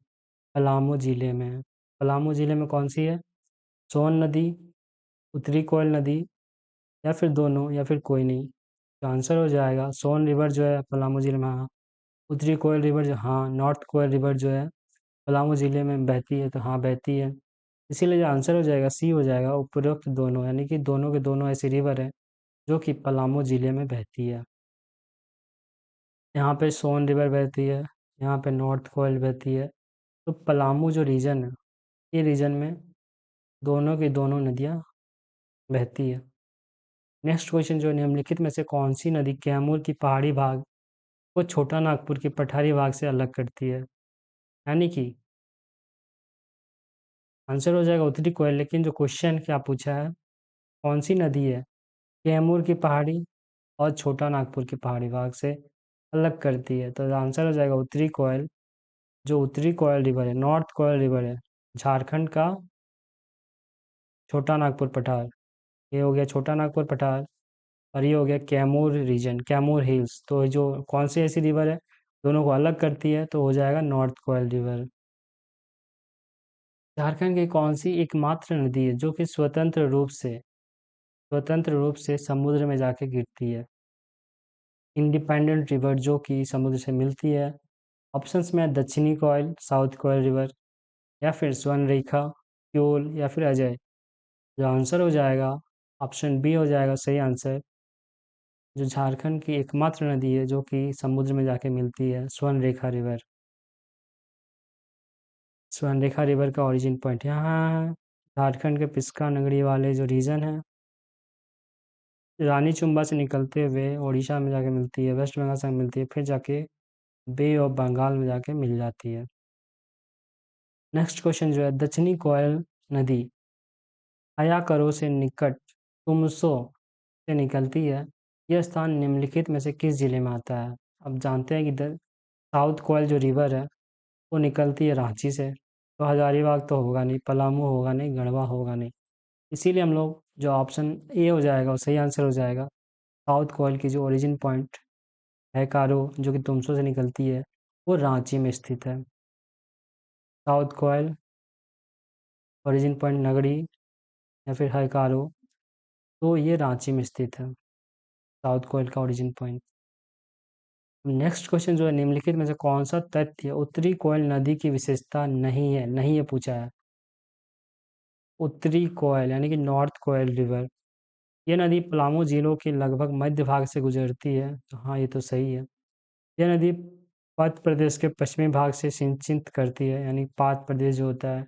पलामू जिले में है? पलामू जिले में कौन सी है? सोन नदी, उत्तरी कोयल नदी या फिर दोनों या फिर कोई नहीं? तो आंसर हो जाएगा सोन रिवर जो है पलामू जिले में, हाँ। उत्तरी कोयल रिवर जो, हाँ, नॉर्थ कोयल रिवर जो है पलामू जिले में बहती है, तो हाँ बहती है। इसीलिए जो आंसर हो जाएगा सी हो जाएगा, उपरोक्त दोनों, यानी कि दोनों के दोनों ऐसी रिवर है जो कि पलामू जिले में बहती है। यहाँ पे सोन रिवर बहती है, यहाँ पे नॉर्थ कोयल बहती है। तो पलामू जो रीजन है, ये रीजन में दोनों की दोनों नदियाँ बहती है। नेक्स्ट क्वेश्चन जो है, निम्नलिखित में से कौन सी नदी कैमूर की पहाड़ी भाग को छोटा नागपुर के पठारी भाग से अलग करती है? यानी कि आंसर हो जाएगा उत्तरी कोयल, लेकिन जो क्वेश्चन क्या पूछा है, कौन सी नदी है कैमूर की पहाड़ी और छोटा नागपुर के पहाड़ी भाग से अलग करती है? तो आंसर हो जाएगा उत्तरी कोयल। जो उत्तरी कोयल रिवर है, नॉर्थ कोयल रिवर है, झारखंड का छोटा नागपुर पठार, ये हो गया छोटा नागपुर पठार। और ये हो गया कैमूर रीजन, कैमूर हिल्स। तो जो कौन सी ऐसी रिवर है दोनों को अलग करती है, तो हो जाएगा नॉर्थ कोयल रिवर। झारखंड की कौन सी एकमात्र नदी है जो कि स्वतंत्र रूप से समुद्र में जाके गिरती है? इंडिपेंडेंट रिवर जो कि समुद्र से मिलती है। ऑप्शंस में है दक्षिणी कोयल, साउथ कोयल रिवर, या फिर स्वर्णरेखा, क्योल, या फिर अजय। जो आंसर हो जाएगा ऑप्शन बी हो जाएगा सही आंसर। जो झारखंड की एकमात्र नदी है जो कि समुद्र में जाके मिलती है, स्वर्णरेखा रिवर। स्वर्णरेखा रिवर का ओरिजिन पॉइंट यहाँ है, झारखंड के पिस्का नगरी वाले जो रीजन है, रानी चुम्बा से निकलते हुए उड़ीसा में जाके मिलती है, वेस्ट बंगाल से मिलती है, फिर जाके बे ऑफ बंगाल में जाके मिल जाती है। नेक्स्ट क्वेश्चन जो है, दक्षिणी कोयल नदी अयाकरो से निकट तुमसो से निकलती है, यह स्थान निम्नलिखित में से किस जिले में आता है? अब जानते हैं कि साउथ कोयल जो रिवर है वो निकलती है रांची से, तो हजारीबाग तो होगा नहीं, पलामू होगा नहीं, गढ़वा होगा नहीं। इसीलिए हम लोग जो ऑप्शन ए हो जाएगा वो सही आंसर हो जाएगा। साउथ कोयल की जो ओरिजिन पॉइंट है कारो, जो कि तुमसो से निकलती है, वो रांची में स्थित है। साउथ कोयल ओरिजिन पॉइंट नगरी या फिर हैकारो, तो ये रांची में स्थित है साउथ कोयल का ओरिजिन पॉइंट। नेक्स्ट क्वेश्चन जो है, निम्नलिखित में से कौन सा तथ्य उत्तरी कोयल नदी की विशेषता नहीं है? नहीं है पूछा है। उत्तरी कोयल यानी कि नॉर्थ कोयल रिवर, ये नदी पलामू जिलों के लगभग मध्य भाग से गुजरती है, तो हाँ ये तो सही है। यह नदी मध्य प्रदेश के पश्चिमी भाग से सिंचित करती है, यानी पात प्रदेश जो होता है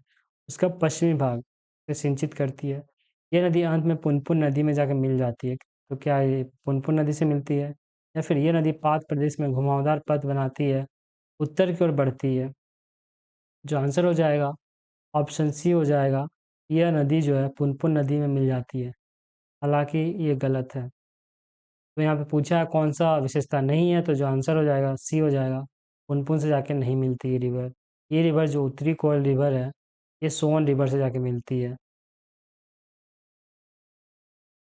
उसका पश्चिमी भाग से सिंचित करती है। यह नदी अंत में पुनपुन नदी में जाकर मिल जाती है। तो क्या ये पुनपुन नदी से मिलती है, या फिर यह नदी पात प्रदेश में घुमावदार पथ बनाती है, उत्तर की ओर बढ़ती है? जो आंसर हो जाएगा ऑप्शन सी हो जाएगा, यह नदी जो है पुनपुन नदी में मिल जाती है। हालांकि ये गलत है। तो यहाँ पे पूछा है कौन सा विशेषता नहीं है, तो जो आंसर हो जाएगा सी हो जाएगा, पुनपुन से जाके नहीं मिलती ये रिवर। ये रिवर जो उत्तरी कोयल रिवर है, ये सोन रिवर से जाके मिलती है।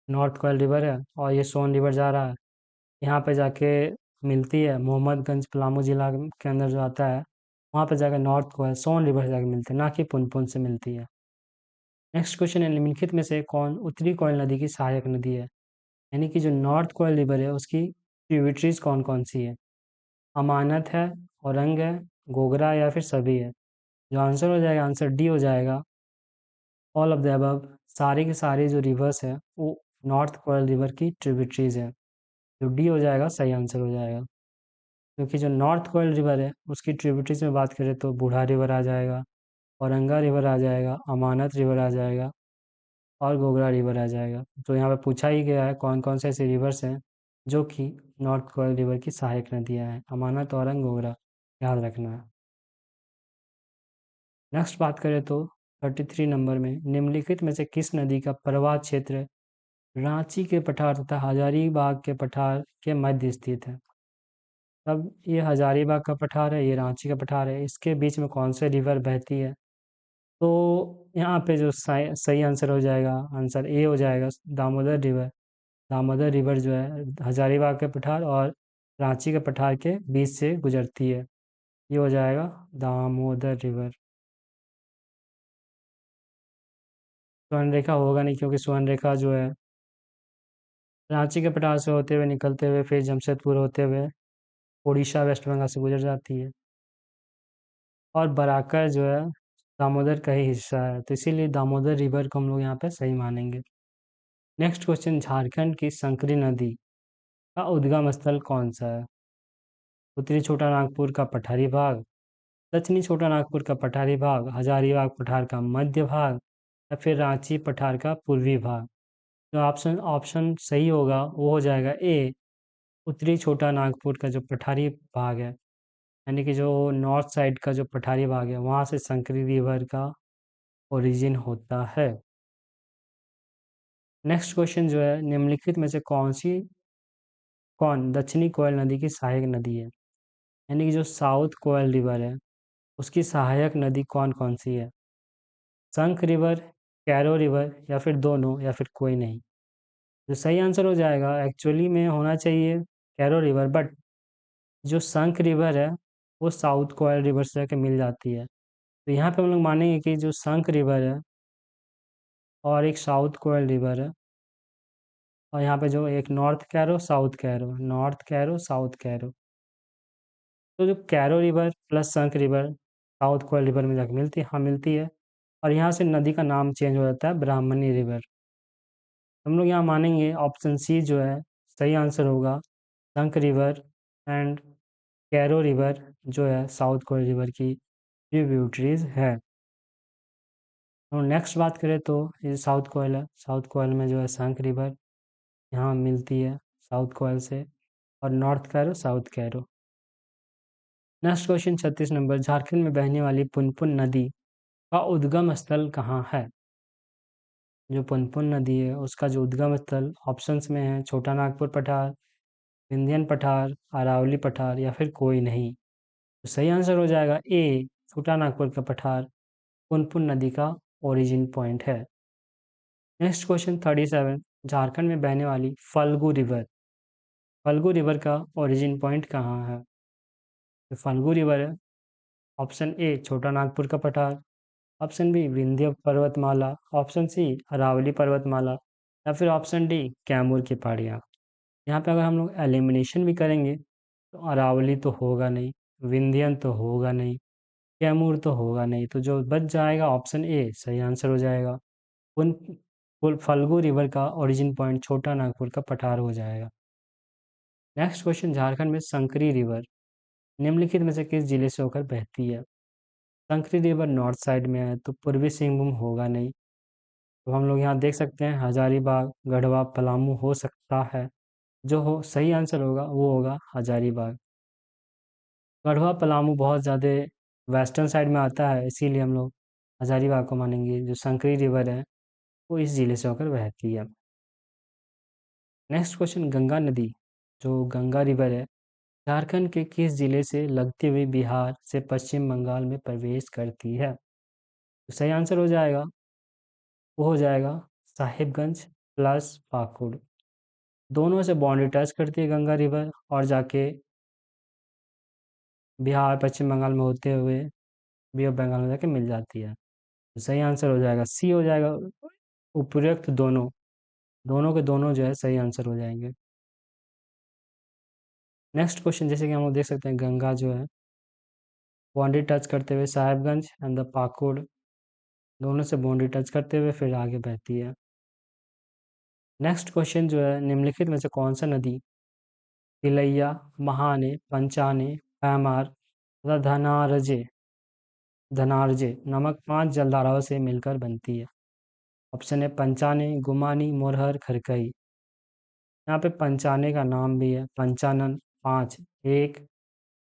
नॉर्थ कोयल रिवर है और ये सोन रिवर जा रहा है, यहाँ पे जाके मिलती है। मोहम्मदगंज पलामू जिला के अंदर जो आता है, वहाँ पे जाकर नॉर्थ कोयल सोन रिवर से जाके मिलती है, ना कि पुनपुन से मिलती है। नेक्स्ट क्वेश्चन है, निम्नलिखित में से कौन उत्तरी कोयल नदी की सहायक नदी है? यानी कि जो नॉर्थ कोयल रिवर है उसकी ट्रिब्यूटरीज कौन कौन सी है? अमानत है, औरंग है, गोगरा, या फिर सभी है? जो आंसर हो जाएगा आंसर डी हो जाएगा, ऑल ऑफ द अबव। सारे के सारे जो रिवर्स है वो नॉर्थ कोयल रिवर की ट्रिब्यूटरीज है। जो डी हो जाएगा सही आंसर हो जाएगा, क्योंकि जो नॉर्थ कोयल रिवर है उसकी ट्रिब्यूटरीज में बात करें तो बूढ़ा रिवर आ जाएगा, औरंगा रिवर आ जाएगा, अमानत रिवर आ जाएगा, और गोगरा रिवर आ जाएगा। तो यहाँ पे पूछा ही गया है कौन कौन से ऐसे रिवर्स हैं जो कि नॉर्थ कोयल रिवर की सहायक नदियाँ हैं, अमानत, औरंग, गोगरा, याद रखना है। नेक्स्ट बात करें तो 33 नंबर में, निम्नलिखित में से किस नदी का प्रवाह क्षेत्र रांची के पठार तथा हजारीबाग के पठार के मध्य स्थित है? तब ये हजारीबाग का पठार है, ये रांची का पठार है, इसके बीच में कौन सा रिवर बहती है? तो यहाँ पे जो सही आंसर हो जाएगा, आंसर ए हो जाएगा, दामोदर रिवर। दामोदर रिवर जो है हजारीबाग के पठार और रांची के पठार के बीच से गुजरती है, ये हो जाएगा दामोदर रिवर। स्वर्ण रेखा होगा नहीं, क्योंकि स्वर्ण रेखा जो है रांची के पठार से होते हुए निकलते हुए फिर जमशेदपुर होते हुए उड़ीसा वेस्ट बंगाल से गुजर जाती है। और बराकर जो है दामोदर का ही हिस्सा है, तो इसीलिए दामोदर रिवर को हम लोग यहाँ पे सही मानेंगे। नेक्स्ट क्वेश्चन, झारखंड की संकरी नदी का उद्गम स्थल कौन सा है? उत्तरी छोटा नागपुर का पठारी भाग, दक्षिणी छोटा नागपुर का पठारी भाग, हजारीबाग पठार का मध्य भाग, या फिर रांची पठार का पूर्वी भाग। जो ऑप्शन ऑप्शन सही होगा वो हो जाएगा ए, उत्तरी छोटा नागपुर का जो पठारी भाग है, यानी कि जो नॉर्थ साइड का जो पठारी भाग है वहाँ से संकरी रिवर का ओरिजिन होता है। नेक्स्ट क्वेश्चन जो है, निम्नलिखित में से कौन दक्षिणी कोयल नदी की सहायक नदी है? यानी कि जो साउथ कोयल रिवर है उसकी सहायक नदी कौन कौन सी है? संक रिवर, कैरो रिवर, या फिर दोनों, या फिर कोई नहीं। जो सही आंसर हो जाएगा एक्चुअली में होना चाहिए कैरो रिवर, बट जो संक रिवर है वो साउथ कोयल रिवर से जाके मिल जाती है। तो यहाँ पे हम लोग मानेंगे कि जो संक रिवर है और एक साउथ कोयल रिवर है, और यहाँ पे जो एक north Karo south Karo, north Karo south Karo, तो जो Karo river plus Sankh river south Koel river में जाके मिलती है, हाँ मिलती है। और यहाँ से नदी का नाम चेंज हो जाता है ब्राह्मणी रिवर। हम लोग यहाँ मानेंगे ऑप्शन सी जो है सही आंसर होगा, संक रिवर एंड कैरो रिवर जो है साउथ कोयल रिवर की ट्रिब्यूटरीज है। और नेक्स्ट बात करें तो ये साउथ कोयल है, साउथ कोयल में जो है संक रिवर यहाँ मिलती है साउथ कोयल से, और north Karo south Karo. Next question 36 number, Jharkhand में बहने वाली पुनपुन नदी का उद्गम स्थल कहाँ है? जो पुनपुन नदी है उसका जो उद्गम स्थल ऑप्शंस में है छोटा नागपुर पठार, विंध्यन पठार, अरावली पठार, या फिर कोई नहीं। तो सही आंसर हो जाएगा ए, छोटा नागपुर का पठार पुनपुन नदी का ओरिजिन पॉइंट है। नेक्स्ट क्वेश्चन 37, झारखंड में बहने वाली फल्गु रिवर का ओरिजिन पॉइंट कहाँ है? तो फल्गु रिवर है ऑप्शन ए छोटा नागपुर का पठार, ऑप्शन बी विंध्य पर्वतमाला, ऑप्शन सी अरावली पर्वतमाला, या फिर ऑप्शन डी कैमूर की पहाड़ियाँ। यहाँ पे अगर हम लोग एलिमिनेशन भी करेंगे तो अरावली तो होगा नहीं, विंध्यन तो होगा नहीं, कैमूर तो होगा नहीं, तो जो बच जाएगा ऑप्शन ए सही आंसर हो जाएगा। उन फल्गु रिवर का ओरिजिन पॉइंट छोटा नागपुर का पठार हो जाएगा। नेक्स्ट क्वेश्चन, झारखंड में संकरी रिवर निम्नलिखित में से किस जिले से होकर बहती है? संकरी रिवर नॉर्थ साइड में है तो पूर्वी सिंहभूम होगा नहीं, तो हम लोग यहाँ देख सकते हैं हजारीबाग, गढ़वा, पलामू हो सकता है। जो हो सही आंसर होगा वो होगा हजारीबाग। गढ़वा पलामू बहुत ज़्यादा वेस्टर्न साइड में आता है, इसीलिए हम लोग हजारीबाग को मानेंगे। जो संकरी रिवर है वो इस जिले से होकर बहती है। नेक्स्ट क्वेश्चन, गंगा नदी जो गंगा रिवर है झारखंड के किस जिले से लगते हुए बिहार से पश्चिम बंगाल में प्रवेश करती है? तो सही आंसर हो जाएगा वो हो जाएगा साहिबगंज प्लस पाकुड़। दोनों से बाउंड्री टच करती है गंगा रिवर और जाके बिहार पश्चिम बंगाल में होते हुए बे ऑफ बंगाल में जाके मिल जाती है। तो सही आंसर हो जाएगा सी हो जाएगा, उपयुक्त दोनों, दोनों के दोनों जो है सही आंसर हो जाएंगे। नेक्स्ट क्वेश्चन, जैसे कि हम लोग देख सकते हैं गंगा जो है बाउंड्री टच करते हुए साहिबगंज एंड द पाकुड़, दोनों से बाउंड्री टच करते हुए फिर आगे बहती है। नेक्स्ट क्वेश्चन जो है, निम्नलिखित में से कौन सा नदी तिलैया, महाने, पंचाने, पैमार तथा धनारजे नामक 5 जलधाराओं से मिलकर बनती है? ऑप्शन है पंचाने, गुमानी, मोरहर, खरकई। यहाँ पे पंचाने का नाम भी है पंचानन। 5, 1,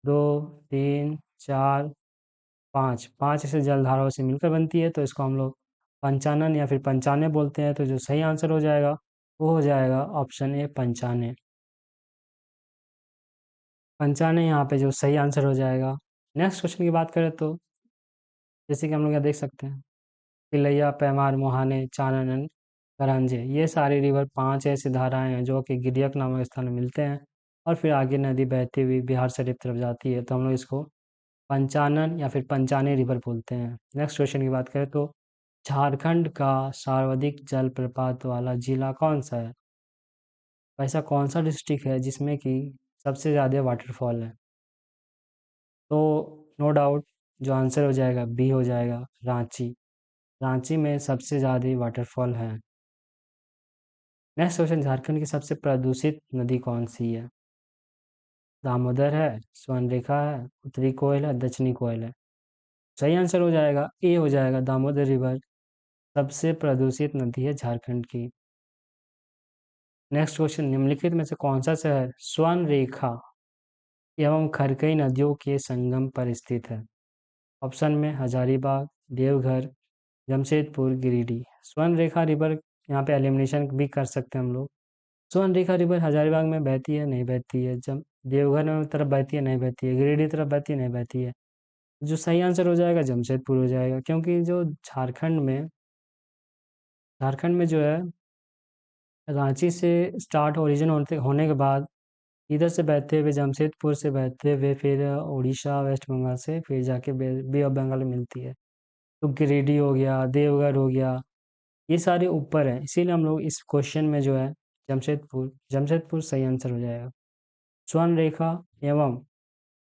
2, 3, 4, 5, 5 ऐसे जलधाराओं से मिलकर बनती है, तो इसको हम लोग पंचानन या फिर पंचाने बोलते हैं। तो जो सही आंसर हो जाएगा वो हो जाएगा ऑप्शन ए पंचाने। पंचाने यहाँ पे जो सही आंसर हो जाएगा। नेक्स्ट क्वेश्चन की बात करें तो जैसे कि हम लोग यहाँ देख सकते हैं तिलैया, पैमार, मोहाने, चानन, करंजे, ये सारी रिवर 5 ऐसी धाराएं हैं जो कि गिरियक नामक स्थान में मिलते हैं और फिर आगे नदी बहती हुई बिहार शरीफ तरफ जाती है, तो हम लोग इसको पंचानन या फिर पंचाने रिवर बोलते हैं। नेक्स्ट क्वेश्चन की बात करें तो झारखंड का सर्वाधिक जलप्रपात वाला जिला कौन सा है? ऐसा कौन सा डिस्ट्रिक्ट है जिसमें कि सबसे ज़्यादा वाटरफॉल है? तो नो डाउट जो आंसर हो जाएगा बी हो जाएगा, रांची। रांची में सबसे ज़्यादा वाटरफॉल है। नेक्स्ट क्वेश्चन, झारखंड की सबसे प्रदूषित नदी कौन सी है? दामोदर है, स्वर्णरेखा है, उत्तरी कोयल है, दक्षिणी कोयल है। सही आंसर हो जाएगा ए हो जाएगा, दामोदर रिवर सबसे प्रदूषित नदी है झारखंड की। नेक्स्ट क्वेश्चन, निम्नलिखित में से कौन सा शहर स्वर्णरेखा एवं खरकई नदियों के संगम पर स्थित है? ऑप्शन में हजारीबाग, देवघर, जमशेदपुर, गिरिडीह। स्वर्णरेखा रिवर, यहाँ पे एलिमिनेशन भी कर सकते हैं हम लोग। स्वर्णरेखा रिवर हजारीबाग में बहती है, नहीं बहती है। जब देवघर में तरफ बहती है, नहीं बहती है। गिरिडीह तरफ बहती है, नहीं बहती है। जो सही आंसर हो जाएगा जमशेदपुर हो जाएगा, क्योंकि जो झारखंड में जो है रांची से स्टार्ट ओरिजिन होने के बाद इधर से बहते हुए जमशेदपुर से बहते हुए फिर उड़ीसा वेस्ट बंगाल से फिर जाके बे ऑफ बंगाल में मिलती है। तो गिरिडीह हो गया, देवघर हो गया, ये सारे ऊपर है, इसीलिए हम लोग इस क्वेश्चन में जो है जमशेदपुर जमशेदपुर सही आंसर हो जाएगा। स्वर्ण रेखा एवं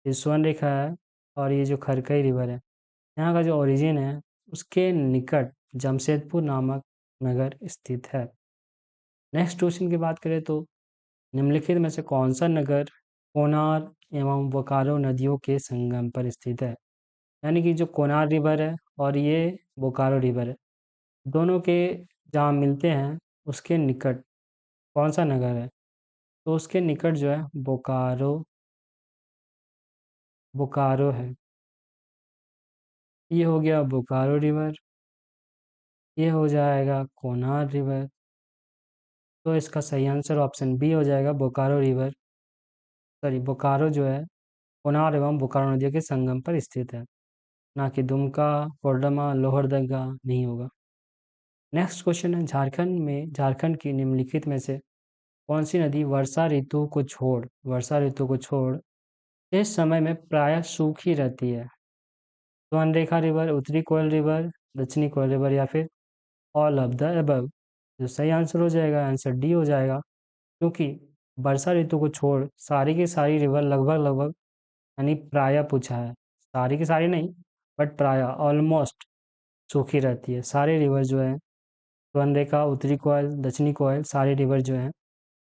ये स्वर्ण रेखा है और ये जो खरकई रिवर है, यहाँ का जो ओरिजिन है उसके निकट जमशेदपुर नामक नगर स्थित है। नेक्स्ट क्वेश्चन की बात करें तो निम्नलिखित में से कौन सा नगर कोनार एवं बोकारो नदियों के संगम पर स्थित है? यानी कि जो कोनार रिवर है और ये बोकारो रिवर है, दोनों के जहाँ मिलते हैं उसके निकट कौन सा नगर है? तो उसके निकट जो है बोकारो बोकारो है। ये हो गया बोकारो रिवर, ये हो जाएगा कोनार रिवर। तो इसका सही आंसर ऑप्शन बी हो जाएगा, बोकारो रिवर। सॉरी, बोकारो जो है कोनार एवं बोकारो नदियों के संगम पर स्थित है, ना कि दुमका, कोडरमा, लोहरदगा नहीं होगा। नेक्स्ट क्वेश्चन है, झारखंड की निम्नलिखित में से कौन सी नदी वर्षा ऋतु को छोड़ इस समय में प्रायः सूखी रहती है? स्वर्णरेखा रिवर, उत्तरी कोयल रिवर, दक्षिणी कोयल रिवर या फिर ऑल ऑफ द अबव। जो सही आंसर हो जाएगा, आंसर डी हो जाएगा, क्योंकि वर्षा ऋतु को छोड़ सारी की सारी रिवर लगभग लगभग, यानी प्रायः पूछा है, सारी की सारी नहीं बट प्रायः ऑलमोस्ट सूखी रहती है। सारे रिवर जो है स्वर्णरेखा, उत्तरी कोयल, दक्षिणी कोयल, सारी रिवर जो है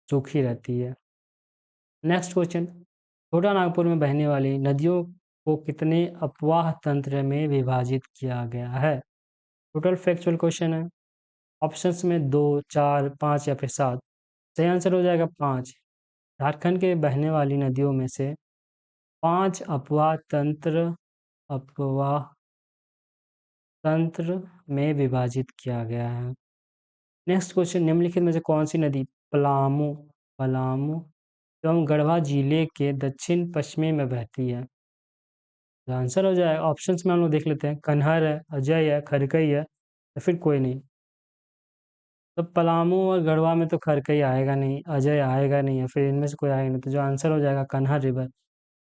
सूखी रहती है। नेक्स्ट क्वेश्चन, छोटा नागपुर में बहने वाली नदियों को कितने अपवाह तंत्र में विभाजित किया गया है? टोटल फैक्चुअल क्वेश्चन है। ऑप्शंस में 2, 4, 5 या फिर 7। सही आंसर हो जाएगा 5। झारखंड के बहने वाली नदियों में से 5 अपवाह तंत्र में विभाजित किया गया है। नेक्स्ट क्वेश्चन, निम्नलिखित में से कौन सी नदी पलामू पलामू एवं गढ़वा जिले के दक्षिण पश्चिमी में बहती है? तो आंसर हो जाएगा, ऑप्शंस में हम लोग देख लेते हैं, कन्हर है, अजय है, खरकई है या फिर कोई नहीं। तो पलामू और गढ़वा में तो खरकई आएगा नहीं, अजय आएगा नहीं, या फिर इनमें से कोई आएगा नहीं, तो जो आंसर हो जाएगा कन्हर रिवर।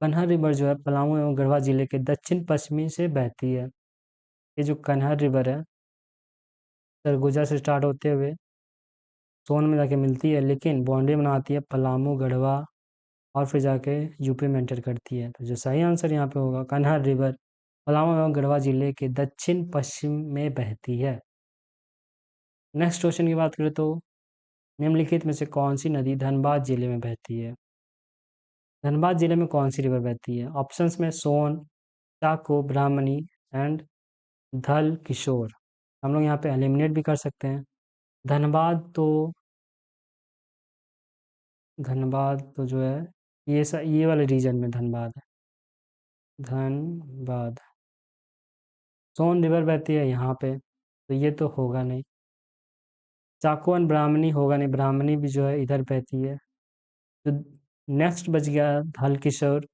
कन्हर रिवर जो है पलामू एवं गढ़वा जिले के दक्षिण पश्चिमी से बहती है। ये जो कन्हर रिवर है सरगुजा से स्टार्ट होते हुए सोन में जाके मिलती है, लेकिन बाउंड्री बनाती है पलामू, गढ़वा और फिर जाके यूपी में एंटर करती है। तो जो सही आंसर यहाँ पे होगा, कन्हार रिवर पलामू एवं गढ़वा जिले के दक्षिण पश्चिम में बहती है। नेक्स्ट क्वेश्चन की बात करें तो निम्नलिखित में से कौन सी नदी धनबाद जिले में बहती है? धनबाद जिले में कौन सी रिवर बहती है? ऑप्शंस में सोन, चाको, ब्राह्मणी एंड धल किशोर। हम लोग यहाँ पे एलिमिनेट भी कर सकते हैं। धनबाद तो जो है ये वाले रीजन में धनबाद है। धनबाद, सोन रिवर बहती है यहाँ पे, तो ये तो होगा नहीं। चाको एंड ब्राह्मणी होगा नहीं, ब्राह्मणी भी जो है इधर बहती है। तो नेक्स्ट बच गया धल किशोर।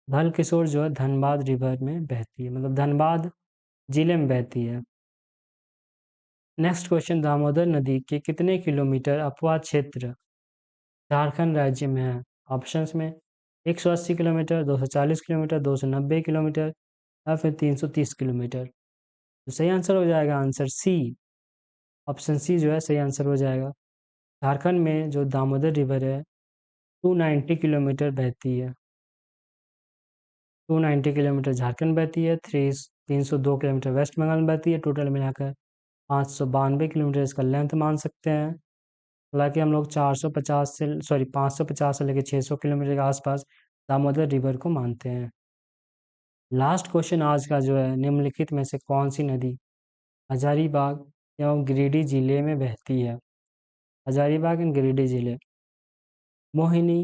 धल किशोर जो है धनबाद रिवर में बहती है, मतलब धनबाद जिले में बहती है। नेक्स्ट क्वेश्चन, दामोदर नदी के कितने किलोमीटर अपवाद क्षेत्र झारखंड राज्य में है? ऑप्शंस में 180 किलोमीटर, 240 किलोमीटर, 290 किलोमीटर या फिर 330 किलोमीटर। तो सही आंसर हो जाएगा आंसर सी, ऑप्शन सी जो है सही आंसर हो जाएगा। झारखंड में जो दामोदर रिवर है 290 किलोमीटर बहती है। 290 किलोमीटर झारखंड बहती है, 302 किलोमीटर वेस्ट बंगाल में बहती है। टोटल मिलाकर 592 किलोमीटर इसका लेंथ मान सकते हैं। हालांकि हम लोग 550 से लेकर 600 किलोमीटर के आसपास दामोदर रिवर को मानते हैं। लास्ट क्वेश्चन आज का जो है, निम्नलिखित में से कौन सी नदी हजारीबाग एवं गिरिडीह जिले में बहती है? हजारीबाग एंड गिरिडीह जिले, मोहिनी,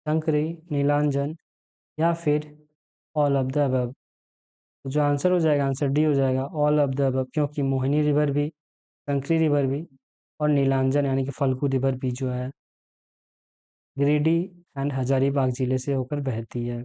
शंकरी, नीलांजन या फिर ऑल ऑफ द अबव। तो जो आंसर हो जाएगा, आंसर डी हो जाएगा, ऑल ऑफ द अबव, क्योंकि मोहिनी रिवर भी, शंकरी रिवर भी और नीलांजन यानी कि फल्गु रिवर भी जो है गिरिडीह एंड हजारीबाग जिले से होकर बहती है।